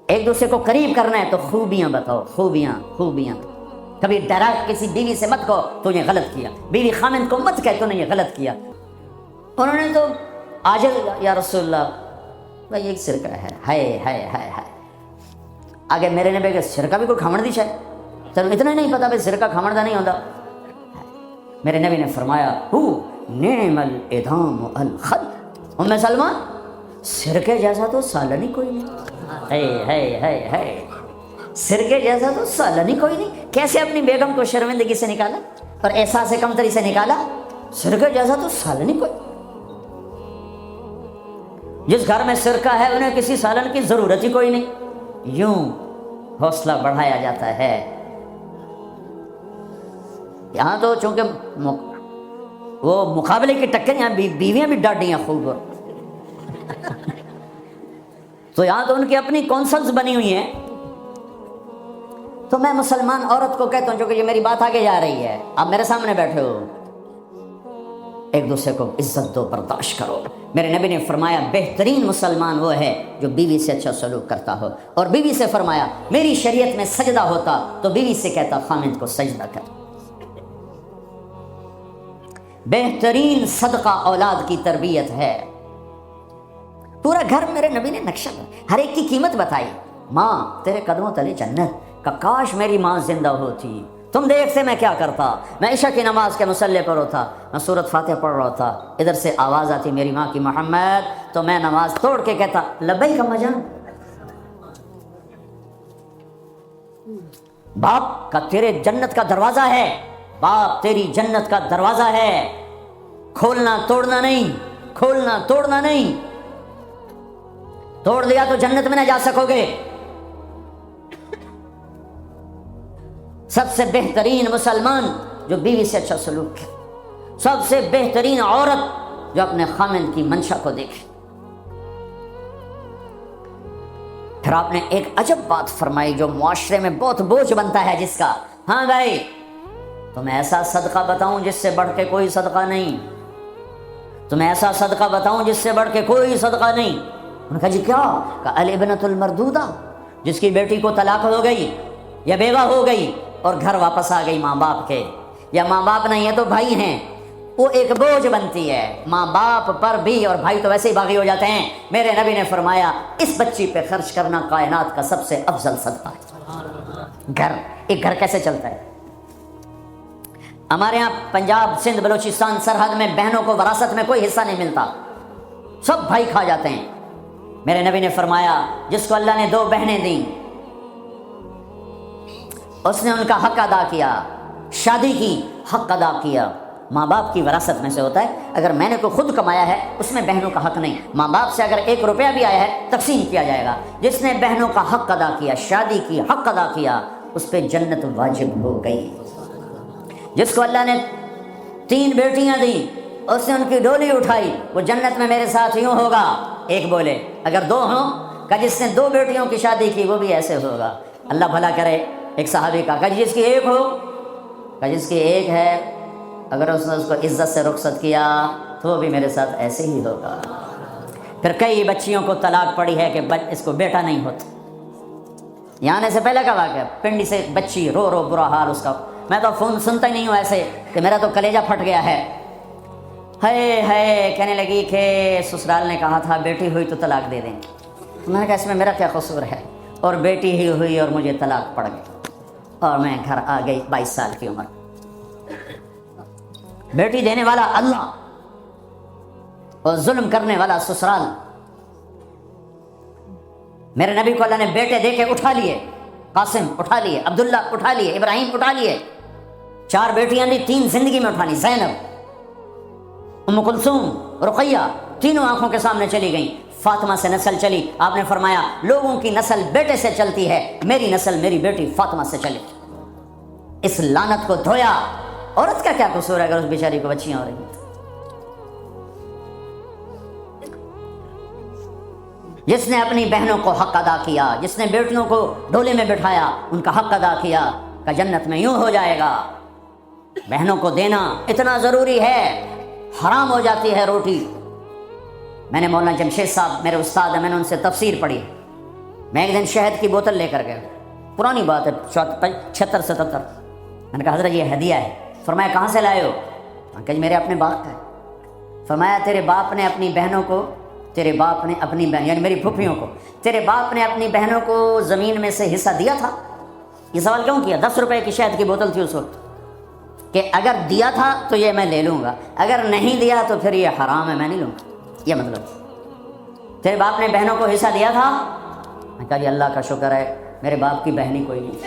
ایک دوسرے کو قریب کرنا ہے تو خوبیاں بتاؤ, خوبیاں خوبیاں. کبھی ڈائریکٹ کسی بیوی سے مت کہو تو نے غلط کیا, بیوی خامند کو مت کہہ تو نے یہ غلط کیا. انہوں نے تو آج یا رسول اللہ بھائی ایک سرکہ ہے, ہائے ہائے ہائے ہائے. آگے میرے نبی کہ سرکہ بھی کوئی کھمڑ دی شاید, چلو اتنا نہیں پتا بھائی سرکہ کھمڑ دا نہیں ہوتا. میرے نبی نے فرمایا ہو نعم الادام الخل, ام سلمہ سرکے جیسا تو سالن ہی کوئی نہیں. سرکے جیسا تو سالن ہی کوئی نہیں. کیسے اپنی بیگم کو شرمندگی سے نکالا اور احساس کمتری سے نکالا. سرکے جیسا تو سالن ہی کوئی. جس گھر میں سرکہ ہے انہیں کسی سالن کی ضرورت ہی کوئی نہیں. یوں حوصلہ بڑھایا جاتا ہے. یہاں تو چونکہ وہ مقابلے کی ٹکر, یہاں بیویاں بھی ڈاڈی ہیں خوب, تو یہاں تو ان کی اپنی کونسلز بنی ہوئی ہیں. تو میں مسلمان عورت کو کہتا ہوں, جو کہ یہ میری بات آگے جا رہی ہے, آپ میرے سامنے بیٹھے ہو, ایک دوسرے کو عزت دو, برداشت کرو. میرے نبی نے فرمایا بہترین مسلمان وہ ہے جو بیوی سے اچھا سلوک کرتا ہو. اور بیوی سے فرمایا میری شریعت میں سجدہ ہوتا تو بیوی سے کہتا خامند کو سجدہ کر. بہترین صدقہ اولاد کی تربیت ہے. پورا گھر میرے نبی نے نقشہ, ہر ایک کی قیمت بتائی. ماں تیرے قدموں تلے جنت, کہ کاش میری ماں زندہ ہوتی. تم دیکھتے میں کیا کرتا, میں عشاء کی نماز کے مصلی پر ہوتا, میں سورۃ فاتحہ پڑھ رہا تھا, ادھر سے آواز آتی میری ماں کی محمد, تو میں نماز توڑ کے کہتا لبیک اما جان. باپ کا تیرے جنت کا دروازہ ہے, باپ تیری جنت کا دروازہ ہے, کھولنا توڑنا نہیں, کھولنا توڑنا نہیں. توڑ دیا تو جنت میں نہ جا سکو گے. سب سے بہترین مسلمان جو بیوی سے اچھا سلوک ہے, سب سے بہترین عورت جو اپنے خامند کی منشا کو دیکھے. پھر آپ نے ایک عجب بات فرمائی جو معاشرے میں بہت بوجھ بنتا ہے جس کا, ہاں بھائی تمہیں ایسا صدقہ بتاؤں جس سے بڑھ کے کوئی صدقہ نہیں, تمہیں ایسا صدقہ بتاؤں جس سے بڑھ کے کوئی صدقہ نہیں. انہوں نے کہا جی کیا؟ کہا الابنۃ المردودہ, جس کی بیٹی کو طلاق ہو گئی یا بیوہ ہو گئی اور گھر واپس آ گئی ماں باپ کے, یا ماں باپ نہیں ہے تو بھائی ہیں, وہ ایک بوجھ بنتی ہے ماں باپ پر بھی, اور بھائی تو ویسے ہی باغی ہو جاتے ہیں. میرے نبی نے فرمایا اس بچی پہ خرچ کرنا کائنات کا سب سے افضل صدقہ ہے. گھر, ایک گھر کیسے چلتا ہے؟ ہمارے یہاں پنجاب سندھ بلوچستان سرحد میں بہنوں کو وراثت میں کوئی حصہ نہیں ملتا, سب بھائی کھا جاتے ہیں. میرے نبی نے فرمایا جس کو اللہ نے 2 بہنیں دیں اس نے ان کا حق ادا کیا, شادی کی حق ادا کیا. ماں باپ کی وراثت میں سے ہوتا ہے, اگر میں نے کوئی خود کمایا ہے اس میں بہنوں کا حق نہیں. ماں باپ سے اگر 1 روپیہ بھی آیا ہے تقسیم کیا جائے گا. جس نے بہنوں کا حق ادا کیا, شادی کی حق ادا کیا, اس پہ جنت واجب ہو گئی. جس کو اللہ نے 3 بیٹیاں دیں اس نے ان کی ڈولی اٹھائی, وہ جنت میں میرے ساتھ یوں ہوگا. ایک بولے, اگر 2 ہوں, کہ جس نے 2 بیٹیوں کی شادی کی وہ بھی ایسے ہوگا. اللہ بھلا کرے. ایک صحابی کا, کہ جس کی 1 ہو, کہ جس کی 1 ہے, اگر اس نے اس کو عزت سے رخصت کیا تو وہ بھی میرے ساتھ ایسے ہی ہوگا. پھر کئی بچیوں کو طلاق پڑی ہے کہ اس کو بیٹا نہیں ہوتا. یہاں آنے سے پہلے کا واقعہ, پنڈی سے بچی رو رو برا حال اس کا. میں تو فون سنتا ہی نہیں ہوں ایسے کہ میرا تو کلیجہ پھٹ گیا ہے. ہے کہنے لگی کہ سسرال نے کہا تھا بیٹی ہوئی تو طلاق دے دیں. میں نے کہا اس میں میرا کیا قصور ہے, اور بیٹی ہی ہوئی اور مجھے طلاق پڑ گئی اور میں گھر آ گئی 22 سال کی عمر. بیٹی دینے والا اللہ اور ظلم کرنے والا سسرال. میرے نبی کو اللہ نے بیٹے دے کے اٹھا لیے. قاسم اٹھا لیے, عبداللہ اٹھا لیے, ابراہیم اٹھا لیے. 4 بیٹیاں دی 3 زندگی میں اٹھانی. زینب, ام کلثوم, رقیہ, تینوں آنکھوں کے سامنے چلی گئیں. فاطمہ سے نسل چلی. آپ نے فرمایا لوگوں کی نسل بیٹے سے چلتی ہے, میری نسل میری بیٹی فاطمہ سے چلی. اس لعنت کو دھویا. عورت کا کیا قصور ہے اگر اس بیچاری کو بچیاں ہو رہی ہیں؟ جس نے اپنی بہنوں کو حق ادا کیا, جس نے بیٹیوں کو ڈھولے میں بٹھایا, ان کا حق ادا کیا, کا جنت میں یوں ہو جائے گا. بہنوں کو دینا اتنا ضروری ہے, حرام ہو جاتی ہے روٹی. میں نے مولانا جمشید صاحب میرے استاد ہیں, میں نے ان سے تفسیر پڑھی. میں ایک دن شہد کی بوتل لے کر گیا, پرانی بات ہے 76-77. میں نے کہا حضرت یہ ہدیہ ہے. فرمایا کہاں سے لائے ہو؟ میں نے کہا میرے اپنے باپ کا ہے. فرمایا تیرے باپ نے اپنی بہنوں کو, تیرے باپ نے اپنی بہن یعنی میری پھوپھیوں کو, تیرے باپ نے اپنی بہنوں کو زمین میں سے حصہ دیا تھا؟ یہ سوال کیوں کیا؟ 10 روپے کی شہد کی بوتل تھی اس وقت, کہ اگر دیا تھا تو یہ میں لے لوں گا, اگر نہیں دیا تو پھر یہ حرام ہے, میں نہیں لوں گا. یہ مطلب تیرے باپ نے بہنوں کو حصہ دیا تھا؟ میں کہا جی اللہ کا شکر ہے میرے باپ کی بہن ہی کوئی نہیں.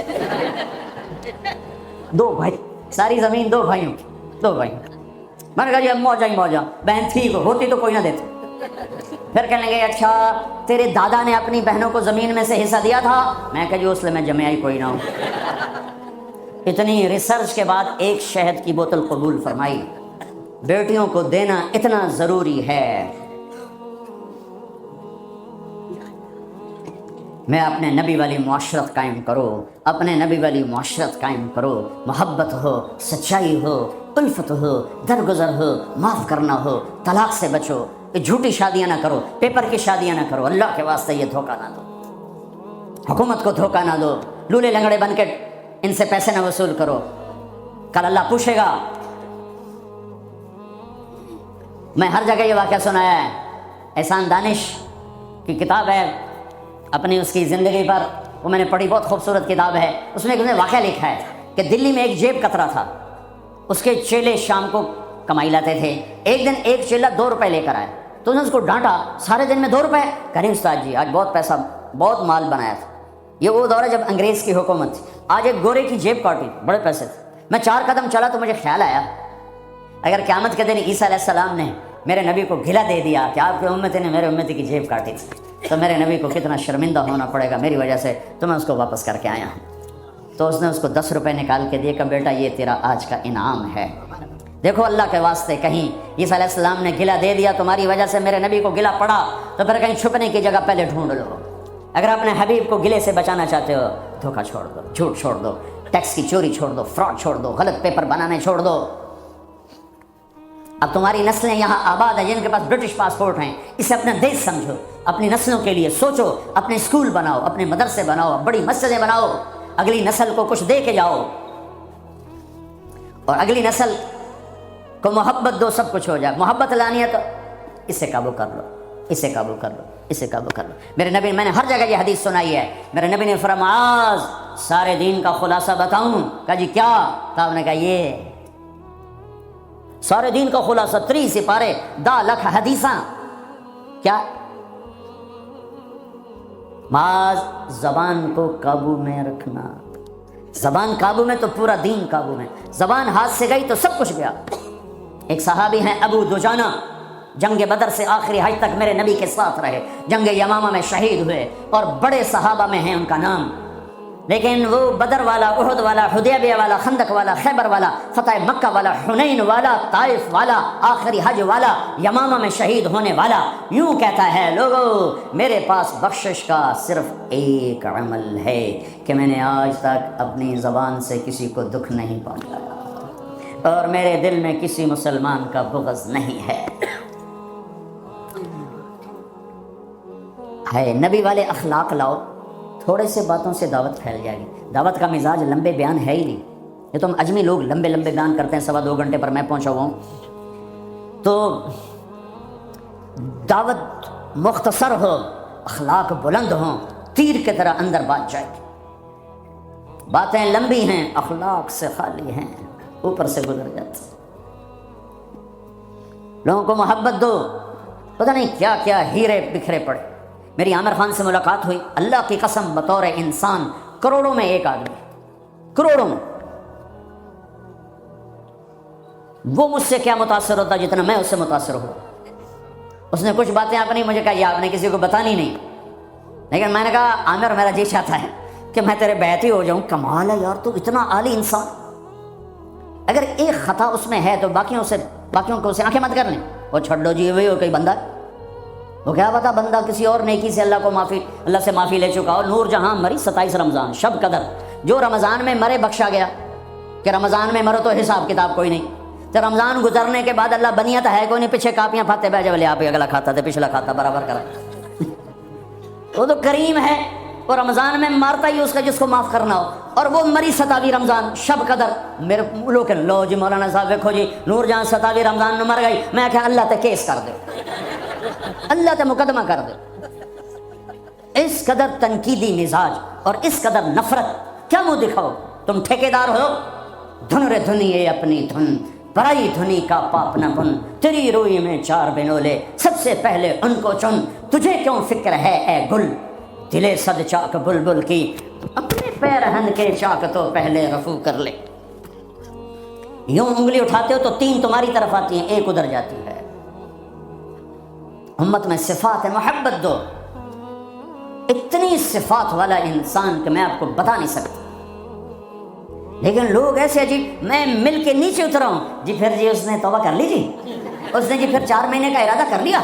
2 بھائی, ساری زمین 2 بھائیوں کی, 2 بھائیوں. میں نے کہا جی اب موجہ ہی موجہ, بہن تھی ہوتی تو کوئی نہ دیتے. پھر کہنے لگے اچھا تیرے دادا نے اپنی بہنوں کو زمین میں سے حصہ دیا تھا؟ میں کہا جی اس لیے میں جمعہ ہی کوئی نہ ہوں. اتنی ریسرچ کے بعد ایک شہد کی بوتل قبول فرمائی. بیٹیوں کو دینا اتنا ضروری ہے. میں اپنے نبی والی معاشرت قائم کرو, اپنے نبی والی معاشرت قائم کرو. محبت ہو, سچائی ہو, الفت ہو, درگزر ہو, معاف کرنا ہو, طلاق سے بچو, جھوٹی شادیاں نہ کرو, پیپر کی شادیاں نہ کرو. اللہ کے واسطے یہ دھوکہ نہ دو, حکومت کو دھوکہ نہ دو. لولے لنگڑے بن کے ان سے پیسے نہ وصول کرو, کل اللہ پوچھے گا. میں ہر جگہ یہ واقعہ سنایا ہے. احسان دانش کی کتاب ہے اپنی اس کی زندگی پر, وہ میں نے پڑھی, بہت خوبصورت کتاب ہے. اس میں ایک واقعہ لکھا ہے کہ دلی میں ایک جیب کترا تھا, اس کے چیلے شام کو کمائی لاتے تھے. ایک دن ایک چیلا 2 روپے لے کر آئے تو انہوں نے اس کو ڈانٹا, سارے دن میں 2 روپے. کریم استاد جی آج بہت پیسہ, بہت مال بنایا تھا. یہ وہ دور ہے جب انگریز کی حکومت تھی. آج ایک گورے کی جیب کاٹی, بڑے پیسے تھے. میں 4 قدم چلا تو مجھے خیال آیا اگر قیامت کے دن عیسیٰ علیہ السلام نے میرے نبی کو گھلا دے دیا کہ آپ کی امتی نے میرے امتی کی جیب کاٹی تھی, تو میرے نبی کو کتنا شرمندہ ہونا پڑے گا میری وجہ سے, تو میں اس کو واپس کر کے آیا ہوں. تو اس نے اس کو 10 روپے نکال کے دیے کہ بیٹا یہ تیرا آج کا انعام ہے. دیکھو اللہ کے واسطے کہیں عیسیٰ علیہ السلام نے گلا دے دیا تمہاری وجہ سے میرے نبی کو گلا پڑا, تو پھر کہیں چھپنے کی جگہ پہلے ڈھونڈ لو. اگر اپنے حبیب کو گلے سے بچانا چاہتے ہو, دھوکہ چھوڑ دو, جھوٹ چھوڑ دو, ٹیکس کی چوری چھوڑ دو, فراڈ چھوڑ دو, غلط پیپر بنانے چھوڑ دو. اب تمہاری نسلیں یہاں آباد ہیں جن کے پاس برٹش پاسپورٹ ہیں, اسے اپنا دیش سمجھو, اپنی نسلوں کے لیے سوچو, اپنے اسکول بناؤ, اپنے مدرسے بناؤ, بڑی مسجدیں بناؤ, اگلی نسل کو کچھ دے کے جاؤ, اور اگلی نسل کو محبت دو, سب کچھ ہو جائے. محبت لانی ہے تو اسے قابو کر لو, اسے قابو کر لو, اسے قابو کر لو. میرے نبی, میں نے ہر جگہ یہ حدیث سنائی ہے, میرے نبی نے فرمایا معاذ سارے دین کا خلاصہ بتاؤں؟ کہا جی کیا؟ کہا, نے کہا یہ سارے دین کا خلاصہ 3 سپارے 10 لکھ حدیثاں. کیا؟ معاذ زبان کو قابو میں رکھنا. زبان قابو میں تو پورا دین قابو میں. زبان ہاتھ سے گئی تو سب کچھ گیا. ایک صحابی ہیں ابو دجانہ, جنگ بدر سے آخری حج تک میرے نبی کے ساتھ رہے, جنگ یمامہ میں شہید ہوئے, اور بڑے صحابہ میں ہیں ان کا نام. لیکن وہ بدر والا, احد والا, حدیبیہ والا, خندق والا, خیبر والا, فتح مکہ والا, حنین والا, طائف والا, آخری حج والا, یمامہ میں شہید ہونے والا, یوں کہتا ہے لوگو میرے پاس بخشش کا صرف ایک عمل ہے کہ میں نے آج تک اپنی زبان سے کسی کو دکھ نہیں پہنچایا, اور میرے دل میں کسی مسلمان کا بغض نہیں ہے. نبی والے اخلاق لاؤ, تھوڑے سے باتوں سے دعوت پھیل جائے گی. دعوت کا مزاج لمبے بیان ہے ہی نہیں. یہ تو ہم اجمی لوگ لمبے لمبے بیان کرتے ہیں, 2.25 گھنٹے پر میں پہنچا ہوا ہوں. تو دعوت مختصر ہو, اخلاق بلند ہوں, تیر کی طرح اندر بات جائے گی. باتیں لمبی ہیں، اخلاق سے خالی ہیں، اوپر سے گزر جاتی. لوگوں کو محبت دو، پتہ نہیں کیا کیا ہیرے بکھرے پڑے. میری عامر خان سے ملاقات ہوئی، اللہ کی قسم بطور انسان کروڑوں میں ایک آدمی، کروڑوں میں. وہ مجھ سے کیا متاثر ہوتا جتنا میں اس سے متاثر ہوا. اس نے کچھ باتیں اپنی مجھے کہا، یہ آپ نے کسی کو بتانی نہیں، لیکن میں نے کہا عامر میرا جی چاہتا ہے کہ میں تیرے بیعتی ہو جاؤں. کمال ہے یار، تو اتنا عالی انسان. اگر ایک خطا اس میں ہے تو باقیوں کو اسے آنکھیں مت کر لیں. وہ چھوڑ لو جی، وہی ہو کوئی بندہ، وہ کیا پتا بندہ کسی اور نیکی سے اللہ سے معافی لے چکا ہو. نور جہاں مری 27 رمضان شب قدر، جو رمضان میں مرے بخشا گیا کہ رمضان میں مرو تو حساب کتاب کوئی نہیں. تو رمضان گزرنے کے بعد اللہ بنیت ہے کوئی نہیں، پیچھے کاپیاں پھاتے بہ جب لے آپ اگلا کھاتا تھا پچھلا کھاتا برابر کرا. وہ تو کریم ہے، وہ رمضان میں مارتا ہی اس کا جس کو معاف کرنا ہو. اور وہ مری 27 رمضان شب قدر. میرے لوگ لو جی مولانا صاحب دیکھو جی نور جہاں 27 رمضان میں مر گئی. میں کہا اللہ تے کیس کر دے، اللہ تے مقدمہ کر دے. اس قدر تنقیدی مزاج اور اس قدر نفرت، کیا منہ دکھاؤ؟ تم ٹھیکیدار ہو. دھن رے دھنیے اپنی دھن، پرائی دھنی کا پاپ نہ بن. تیری روئی میں 4 بنولے، سب سے پہلے ان کو چن. تجھے کیوں فکر ہے اے گل، دلے صد چاک بلبل کی. اپنے پیرہن کے چاک تو پہلے رفو کر لے. یوں انگلی اٹھاتے ہو تو 3 تمہاری طرف آتی ہیں، 1 ادھر جاتی ہے. امت میں صفات ہے، محبت دو. اتنی صفات والا انسان کہ میں آپ کو بتا نہیں سکتا. لیکن لوگ ایسے عجیب، میں مل کے نیچے اترا ہوں جی، پھر جی اس نے توبہ کر لی جی، اس نے جی پھر 4 مہینے کا ارادہ کر لیا،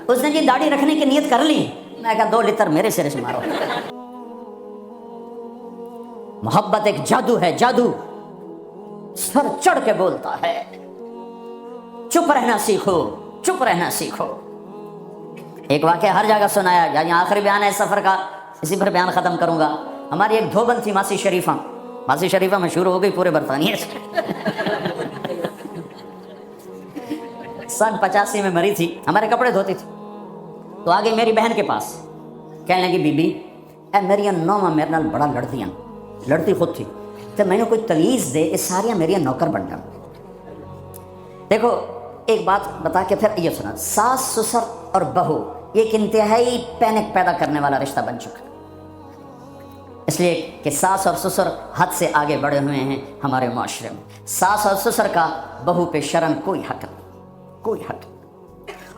اس نے جی داڑھی رکھنے کی نیت کر لی. میں کہا 2 لیٹر میرے سرے سے مارو. محبت ایک جادو ہے، جادو سر چڑھ کے بولتا ہے. چپ رہنا سیکھو، چپ رہنا سیکھو. ایک واقعہ ہر جگہ سنایا، یہاں آخری بیان ہے سفر کا، اسی پر بیان ختم کروں گا. ہماری ایک دھوبن تھی ماسی شریفہ. ماسی شریفہ مشہور ہو گئی پورے برطانیہ سے. سن 85 میں مری تھی، ہمارے کپڑے دھوتی تھی. تو آگے میری بہن کے پاس کہنے لگی بی بی اے میری نوواں میرے نال بڑا لڑتی خود تھی، تو میں نے کوئی تمیز دے، اس ساریاں میری نوکر بن جائیں. دیکھو ایک بات بتا کے پھر یہ سنا، ساس سسر اور بہو یہ ایک انتہائی پینک پیدا کرنے والا رشتہ بن چکا. اس لیے کہ ساس اور سسر حد سے آگے بڑھے ہوئے ہیں ہمارے معاشرے میں. ساس اور سسر کا بہو پہ شرم کوئی حق نہیں، کوئی حق.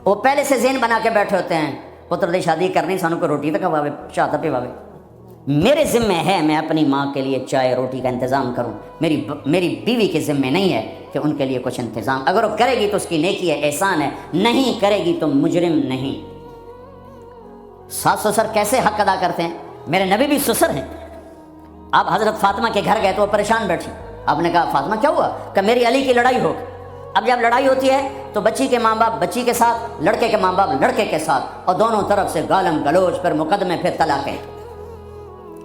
وہ پہلے سے ذہن بنا کے بیٹھے ہوتے ہیں پتر دی شادی کرنی، سانو کو روٹی تک کھواوے، چاہ تک پواوے. میرے ذمہ ہے میں اپنی ماں کے لیے چائے روٹی کا انتظام کروں. میری بیوی کے ذمہ نہیں ہے کہ ان کے لیے کچھ انتظام. اگر وہ کرے گی تو اس کی نیکی ہے، احسان ہے، نہیں کرے گی تو مجرم نہیں. ساس سسر کیسے حق ادا کرتے ہیں؟ میرے نبی بھی سسر ہیں. آپ حضرت فاطمہ کے گھر گئے تو وہ پریشان بیٹھی. آپ نے کہا فاطمہ کیا ہوا؟ کہ میری علی کی لڑائی ہو. اب جب لڑائی ہوتی ہے تو بچی کے ماں باپ بچی کے ساتھ، لڑکے کے ماں باپ لڑکے کے ساتھ، اور دونوں طرف سے گالم گلوچ، پھر مقدمے، پھر طلاقیں.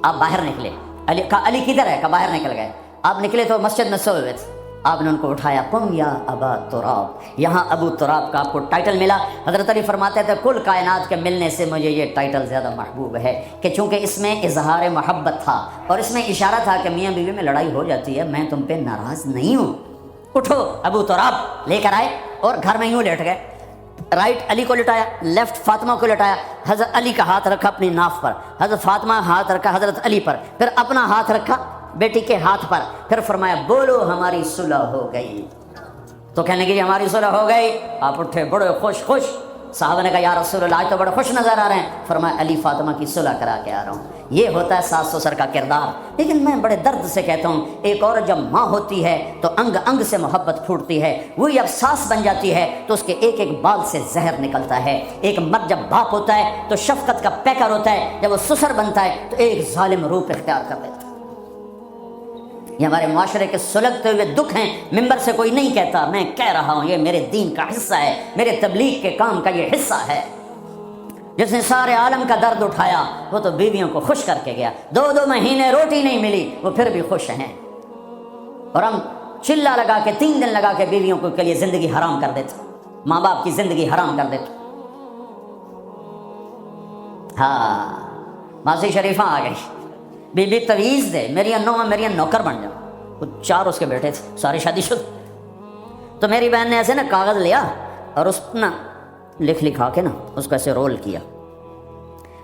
آپ باہر نکلے. علی کدھر ہے؟ کہ باہر نکل گئے. آپ نکلے تو مسجد میں سوئے ہوئے تھے. آپ نے ان کو اٹھایا، قم یا ابا تراب. یہاں ابو تراب کا آپ کو ٹائٹل ملا. حضرت علی فرماتے تھے کل کائنات کے ملنے سے مجھے یہ ٹائٹل زیادہ محبوب ہے، کہ چونکہ اس میں اظہار محبت تھا اور اس میں اشارہ تھا کہ میاں بیوی میں لڑائی ہو جاتی ہے، میں تم پہ ناراض نہیں ہوں. اٹھو ابو تراب لے کر آئے اور گھر میں یوں لیٹ گئے. رائٹ علی کو لٹایا، لیفٹ فاطمہ کو لٹایا. حضرت علی کا ہاتھ رکھا اپنی ناف پر، حضرت فاطمہ ہاتھ رکھا حضرت علی پر، پھر اپنا ہاتھ رکھا بیٹی کے ہاتھ پر. پھر فرمایا بولو ہماری صلح ہو گئی. تو کہنے لگے ہماری صلح ہو گئی. آپ اٹھے بڑے خوش. صحابہ نے کہا یا رسول اللہ آج تو بڑے خوش نظر آ رہے ہیں. فرمایا علی فاطمہ کی صلح کرا کے آ رہا ہوں. یہ ہوتا ہے ساس سسر کا کردار. لیکن میں بڑے درد سے کہتا ہوں، ایک عورت جب ماں ہوتی ہے تو انگ انگ سے محبت پھوٹتی ہے. وہی جب ساس بن جاتی ہے تو اس کے ایک ایک بال سے زہر نکلتا ہے. ایک مرد جب باپ ہوتا ہے تو شفقت کا پیکر ہوتا ہے، جب وہ سسر بنتا ہے تو ایک ظالم روپ اختیار کر لیتا ہے. یہ ہمارے معاشرے کے سلگتے ہوئے دکھ ہیں. ممبر سے کوئی نہیں کہتا، میں کہہ رہا ہوں یہ میرے دین کا حصہ ہے، میرے تبلیغ کے کام کا یہ حصہ ہے. جس نے سارے عالم کا درد اٹھایا وہ تو بیویوں کو خوش کر کے گیا. 2 مہینے روٹی نہیں ملی، وہ پھر بھی خوش ہیں. اور ہم چلا لگا کے 3 دن لگا کے بیویوں کے لیے زندگی حرام کر دیتے، ماں باپ کی زندگی حرام کر دیتے. ہاں ماسی شریفہ آ گئی، بی بی تویز دے، میری نو میری نوکر بن جا. وہ 4 اس کے بیٹے تھے، ساری شادی شدہ. تو میری بہن نے ایسے نا کاغذ لیا اور اس نا لکھا کے نا اس کو ایسے رول کیا.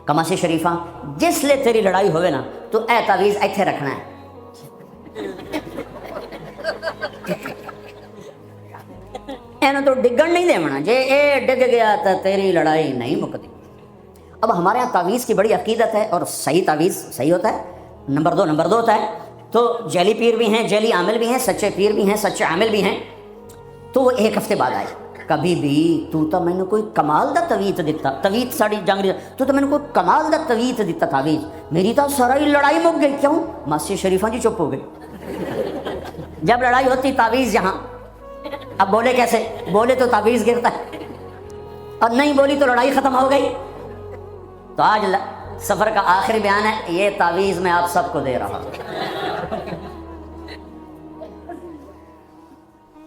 کماسی شریفہ جس لے تیری لڑائی ہوئے نا تو اے تعویذ ایتھے رکھنا ہے. اینو تو ڈگن نہیں دیونا، جے اے ڈگ گیا تو تیری لڑائی نہیں مکتی. اب ہمارے یہاں تعویذ کی بڑی عقیدت ہے، اور صحیح تعویذ صحیح ہوتا ہے، نمبر 2 ہوتا ہے. تو جعلی پیر بھی ہیں، جعلی عامل بھی ہیں، سچے پیر بھی ہیں، سچے عامل بھی ہیں. تو وہ 1 ہفتے بعد آئے. کبھی بھی تو میں نے کوئی کمال دا تویت دیتا، تویت ساڑی جنگ تو میں نے کوئی کمال دا تویت دیتا تعویذ، میری تو ساری لڑائی مک گئی. کیوں؟ ماسی شریفہ جی چپ ہو گئی. جب لڑائی ہوتی تعویذ یہاں، اب بولے کیسے؟ بولے تو تعویذ گرتا ہے، اور نہیں بولی تو لڑائی ختم ہو گئی. تو آج سفر کا آخری بیان ہے، یہ تعویذ میں آپ سب کو دے رہا ہوں.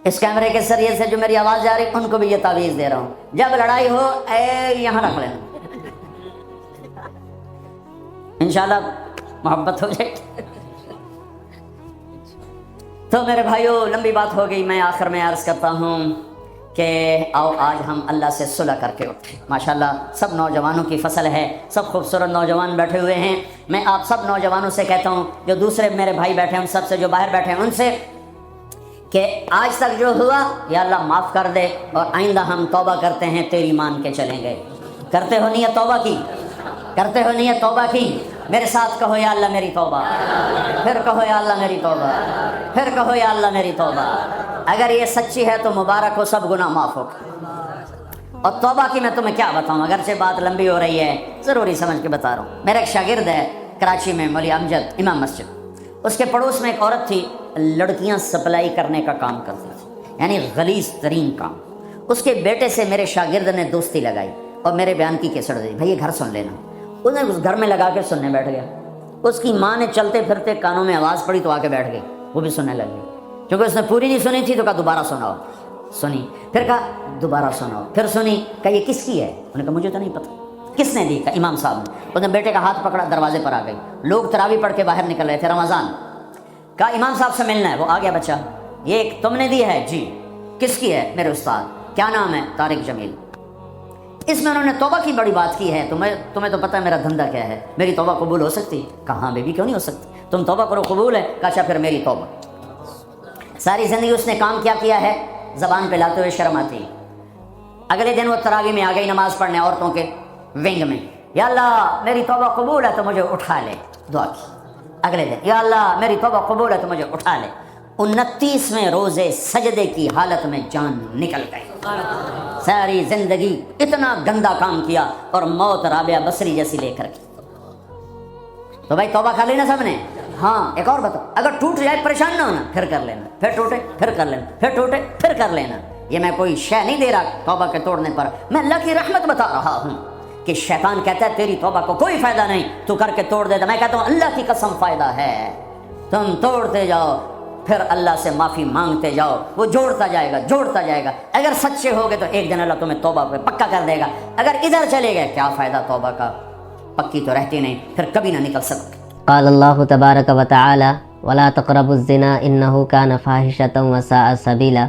اس کیمرے کے ذریعے سے جو میری آواز جا رہی ان کو بھی یہ تعویذ دے رہا ہوں. جب لڑائی ہو اے یہاں رکھ لینا، انشاءاللہ محبت ہو جائے. تو میرے بھائیوں لمبی بات ہو گئی، میں آخر میں عرض کرتا ہوں کہ آؤ آج ہم اللہ سے صلح کر کے اٹھیں. ماشاءاللہ سب نوجوانوں کی فصل ہے، سب خوبصورت نوجوان بیٹھے ہوئے ہیں. میں آپ سب نوجوانوں سے کہتا ہوں، جو دوسرے میرے بھائی بیٹھے ہیں ان سب سے، جو باہر بیٹھے ہیں ان سے، کہ آج تک جو ہوا یا اللہ معاف کر دے، اور آئندہ ہم توبہ کرتے ہیں، تیری مان کے چلیں گے. کرتے ہو نیت توبہ کی؟ کرتے ہو نیت توبہ کی؟ میرے ساتھ کہو یا اللہ میری توبہ، پھر کہو یا اللہ میری توبہ، پھر کہو یا اللہ میری توبہ. اگر یہ سچی ہے تو مبارک ہو، سب گناہ معاف ہو. اور توبہ کی میں تمہیں کیا بتاؤں، اگرچہ بات لمبی ہو رہی ہے، ضروری سمجھ کے بتا رہا ہوں. میرا ایک شاگرد ہے کراچی میں، مولوی امجد امام مسجد. اس کے پڑوس میں ایک عورت تھی، لڑکیاں سپلائی کرنے کا کام کرتی تھی، یعنی غلیظ ترین کام. اس کے بیٹے سے میرے شاگرد نے دوستی لگائی اور میرے بیان کی کیسٹ دی، بھائی یہ گھر سن لینا. اس نے اس گھر میں لگا کے سننے بیٹھ گیا. اس کی ماں نے چلتے پھرتے کانوں میں آواز پڑی تو آ کے بیٹھ گئی، وہ بھی سننے لگ گئی. کیونکہ اس نے پوری نہیں سنی تھی تو کہا دوبارہ سناؤ. سنی، پھر کہا دوبارہ سناؤ، پھر سنی. کہا یہ کس کی ہے؟ انہوں نے کہا مجھے تو نہیں پتہ. کس نے دی؟ کہا امام صاحب نے. اس نے بیٹے کا ہاتھ پکڑا، دروازے پر آ گئی. لوگ تراویح پڑھ کے باہر نکل رہے تھے، رمضان. کہا امام صاحب سے ملنا ہے. وہ آ گیا بچہ. یہ ایک تم نے دی ہے؟ جی. کس کی ہے؟ میرے استاد. کیا نام ہے؟ طارق جمیل. اس میں انہوں نے توبہ کی بڑی بات کی ہے. تمہیں تو پتہ ہے میرا دھندا کیا ہے، میری توبہ قبول ہو سکتی؟ کہا ہاں بیبی کیوں نہیں ہو سکتی، تم توبہ کرو قبول ہے. کہا اچھا پھر میری توبہ. ساری زندگی اس نے کام کیا ہے، زبان پہ لاتے ہوئے شرم آتی. اگلے دن وہ تراویح میں آ گئی نماز پڑھنے عورتوں کے ونگ میں. یا اللہ میری توبہ قبول ہے تو مجھے اٹھا لے. دعا کی. اگلے دن یا اللہ میری توبہ قبول ہے تو مجھے اٹھا لے. 29ویں روزے سجدے کی حالت میں جان نکل گئی. ساری زندگی اتنا گندا کام کیا اور موت رابعہ بصری جیسی لے کر کی. تو بھائی توبہ کر لینا سب نے. ہاں ایک اور بتاؤ، اگر ٹوٹ جائے پریشان نہ ہونا، پھر کر لینا، پھر ٹوٹے پھر کر لینا، پھر ٹوٹے پھر کر لینا. یہ میں کوئی شے نہیں دے رہا توبہ کے توڑنے پر، میں اللہ کی رحمت بتا رہا ہوں کہ شیطان کہتا ہے تیری توبہ کو کوئی فائدہ نہیں، تو کر کے توڑ دے. میں کہتا ہوں اللہ کی قسم فائدہ ہے. تم توڑتے جاؤ، پھر اللہ سے معافی مانگتے جاؤ، وہ جوڑتا جائے گا جوڑتا جائے گا. اگر سچے ہوگے تو ایک دن اللہ تمہیں توبہ پہ پکا کر دے گا. اگر ادھر چلے گئے کیا فائدہ توبہ کا، پکی تو رہتی نہیں، پھر کبھی نہ نکل سکتے. قال اللہ تبارک و تعالی ولا تقربوا الزنا انہ کان فاحشۃ وساء سبیلا.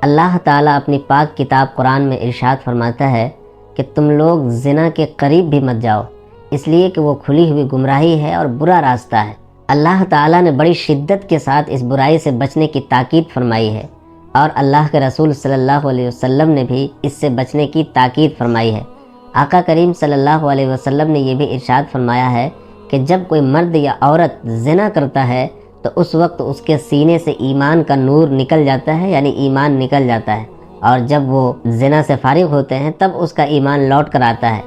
اللہ تعالیٰ اپنی پاک کتاب قرآن میں ارشاد فرماتا ہے کہ تم لوگ زنا کے قریب بھی مت جاؤ، اس لیے کہ وہ کھلی ہوئی گمراہی ہے اور برا راستہ ہے. اللہ تعالیٰ نے بڑی شدت کے ساتھ اس برائی سے بچنے کی تاکید فرمائی ہے، اور اللہ کے رسول صلی اللہ علیہ وسلم نے بھی اس سے بچنے کی تاکید فرمائی ہے. آقا کریم صلی اللہ علیہ وسلم نے یہ بھی ارشاد فرمایا ہے کہ جب کوئی مرد یا عورت زنا کرتا ہے تو اس وقت اس کے سینے سے ایمان کا نور نکل جاتا ہے، یعنی ایمان نکل جاتا ہے، اور جب وہ زنا سے فارغ ہوتے ہیں تب اس کا ایمان لوٹ کر آتا ہے.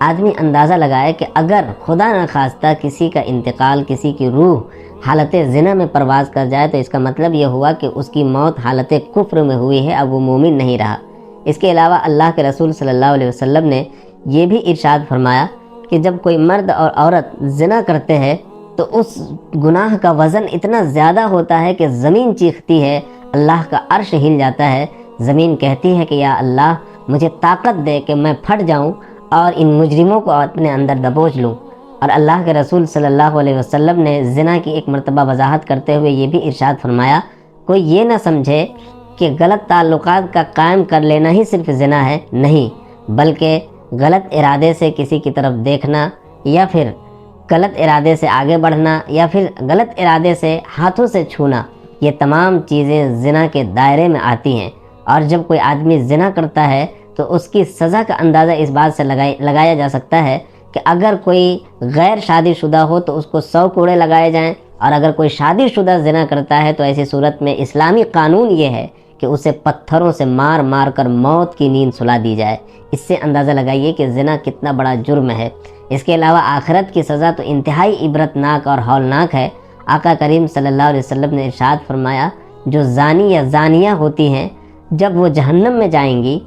آدمی اندازہ لگائے کہ اگر خدا نخواستہ کسی کا انتقال، کسی کی روح حالت زنا میں پرواز کر جائے تو اس کا مطلب یہ ہوا کہ اس کی موت حالت کفر میں ہوئی ہے، اب وہ مومن نہیں رہا. اس کے علاوہ اللہ کے رسول صلی اللہ علیہ وسلم نے یہ بھی ارشاد فرمایا کہ جب کوئی مرد اور عورت زنا کرتے ہیں تو اس گناہ کا وزن اتنا زیادہ ہوتا ہے کہ زمین چیختی ہے، اللہ کا عرش ہل جاتا ہے. زمین کہتی ہے کہ یا اللہ مجھے طاقت دے کہ میں پھٹ جاؤں اور ان مجرموں کو اپنے اندر دبوچ لوں. اور اللہ کے رسول صلی اللہ علیہ وسلم نے زنا کی ایک مرتبہ وضاحت کرتے ہوئے یہ بھی ارشاد فرمایا، کوئی یہ نہ سمجھے کہ غلط تعلقات کا قائم کر لینا ہی صرف زنا ہے، نہیں، بلکہ غلط ارادے سے کسی کی طرف دیکھنا، یا پھر غلط ارادے سے آگے بڑھنا، یا پھر غلط ارادے سے ہاتھوں سے چھونا، یہ تمام چیزیں زنا کے دائرے میں آتی ہیں۔ اور جب کوئی آدمی زنا کرتا ہے تو اس کی سزا کا اندازہ اس بات سے لگایا جا سکتا ہے کہ اگر کوئی غیر شادی شدہ ہو تو اس کو 100 کوڑے لگائے جائیں، اور اگر کوئی شادی شدہ زنا کرتا ہے تو ایسی صورت میں اسلامی قانون یہ ہے کہ اسے پتھروں سے مار مار کر موت کی نیند سلا دی جائے۔ اس سے اندازہ لگائیے کہ زنا کتنا بڑا جرم ہے۔ اس کے علاوہ آخرت کی سزا تو انتہائی عبرتناک اور ہولناک ہے۔ آقا کریم صلی اللہ علیہ وسلم نے ارشاد فرمایا، جو زانی یا زانیہ ہوتی ہیں جب وہ جہنم میں جائیں گی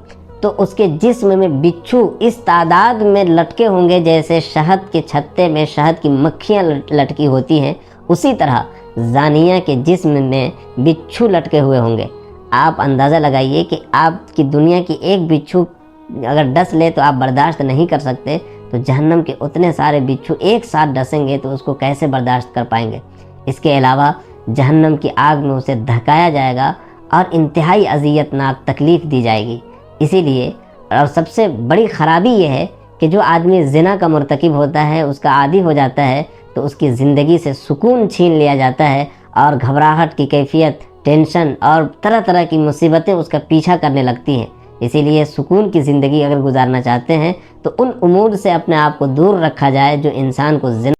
تو اس کے جسم میں بچھو اس تعداد میں لٹکے ہوں گے جیسے شہد کے چھتے میں شہد کی مکھیاں لٹکی ہوتی ہیں، اسی طرح زانیہ کے جسم میں بچھو لٹکے ہوئے ہوں گے۔ آپ اندازہ لگائیے کہ آپ کی دنیا کی ایک بچھو اگر ڈس لے تو آپ برداشت نہیں کر سکتے، تو جہنم کے اتنے سارے بچھو ایک ساتھ ڈسیں گے تو اس کو کیسے برداشت کر پائیں گے۔ اس کے علاوہ جہنم کی آگ میں اسے دھکایا جائے گا اور انتہائی اذیت ناک تکلیف دی جائے گی۔ اسی لیے اور سب سے بڑی خرابی یہ ہے کہ جو آدمی زنا کا مرتکب ہوتا ہے، اس کا عادی ہو جاتا ہے، تو اس کی زندگی سے سکون چھین لیا جاتا ہے اور گھبراہٹ کی کیفیت، ٹینشن اور طرح طرح کی مصیبتیں اس کا پیچھا کرنے لگتی ہیں۔ اسی لیے سکون کی زندگی اگر گزارنا چاہتے ہیں تو ان امور سے اپنے آپ کو دور رکھا جائے جو انسان کو زنا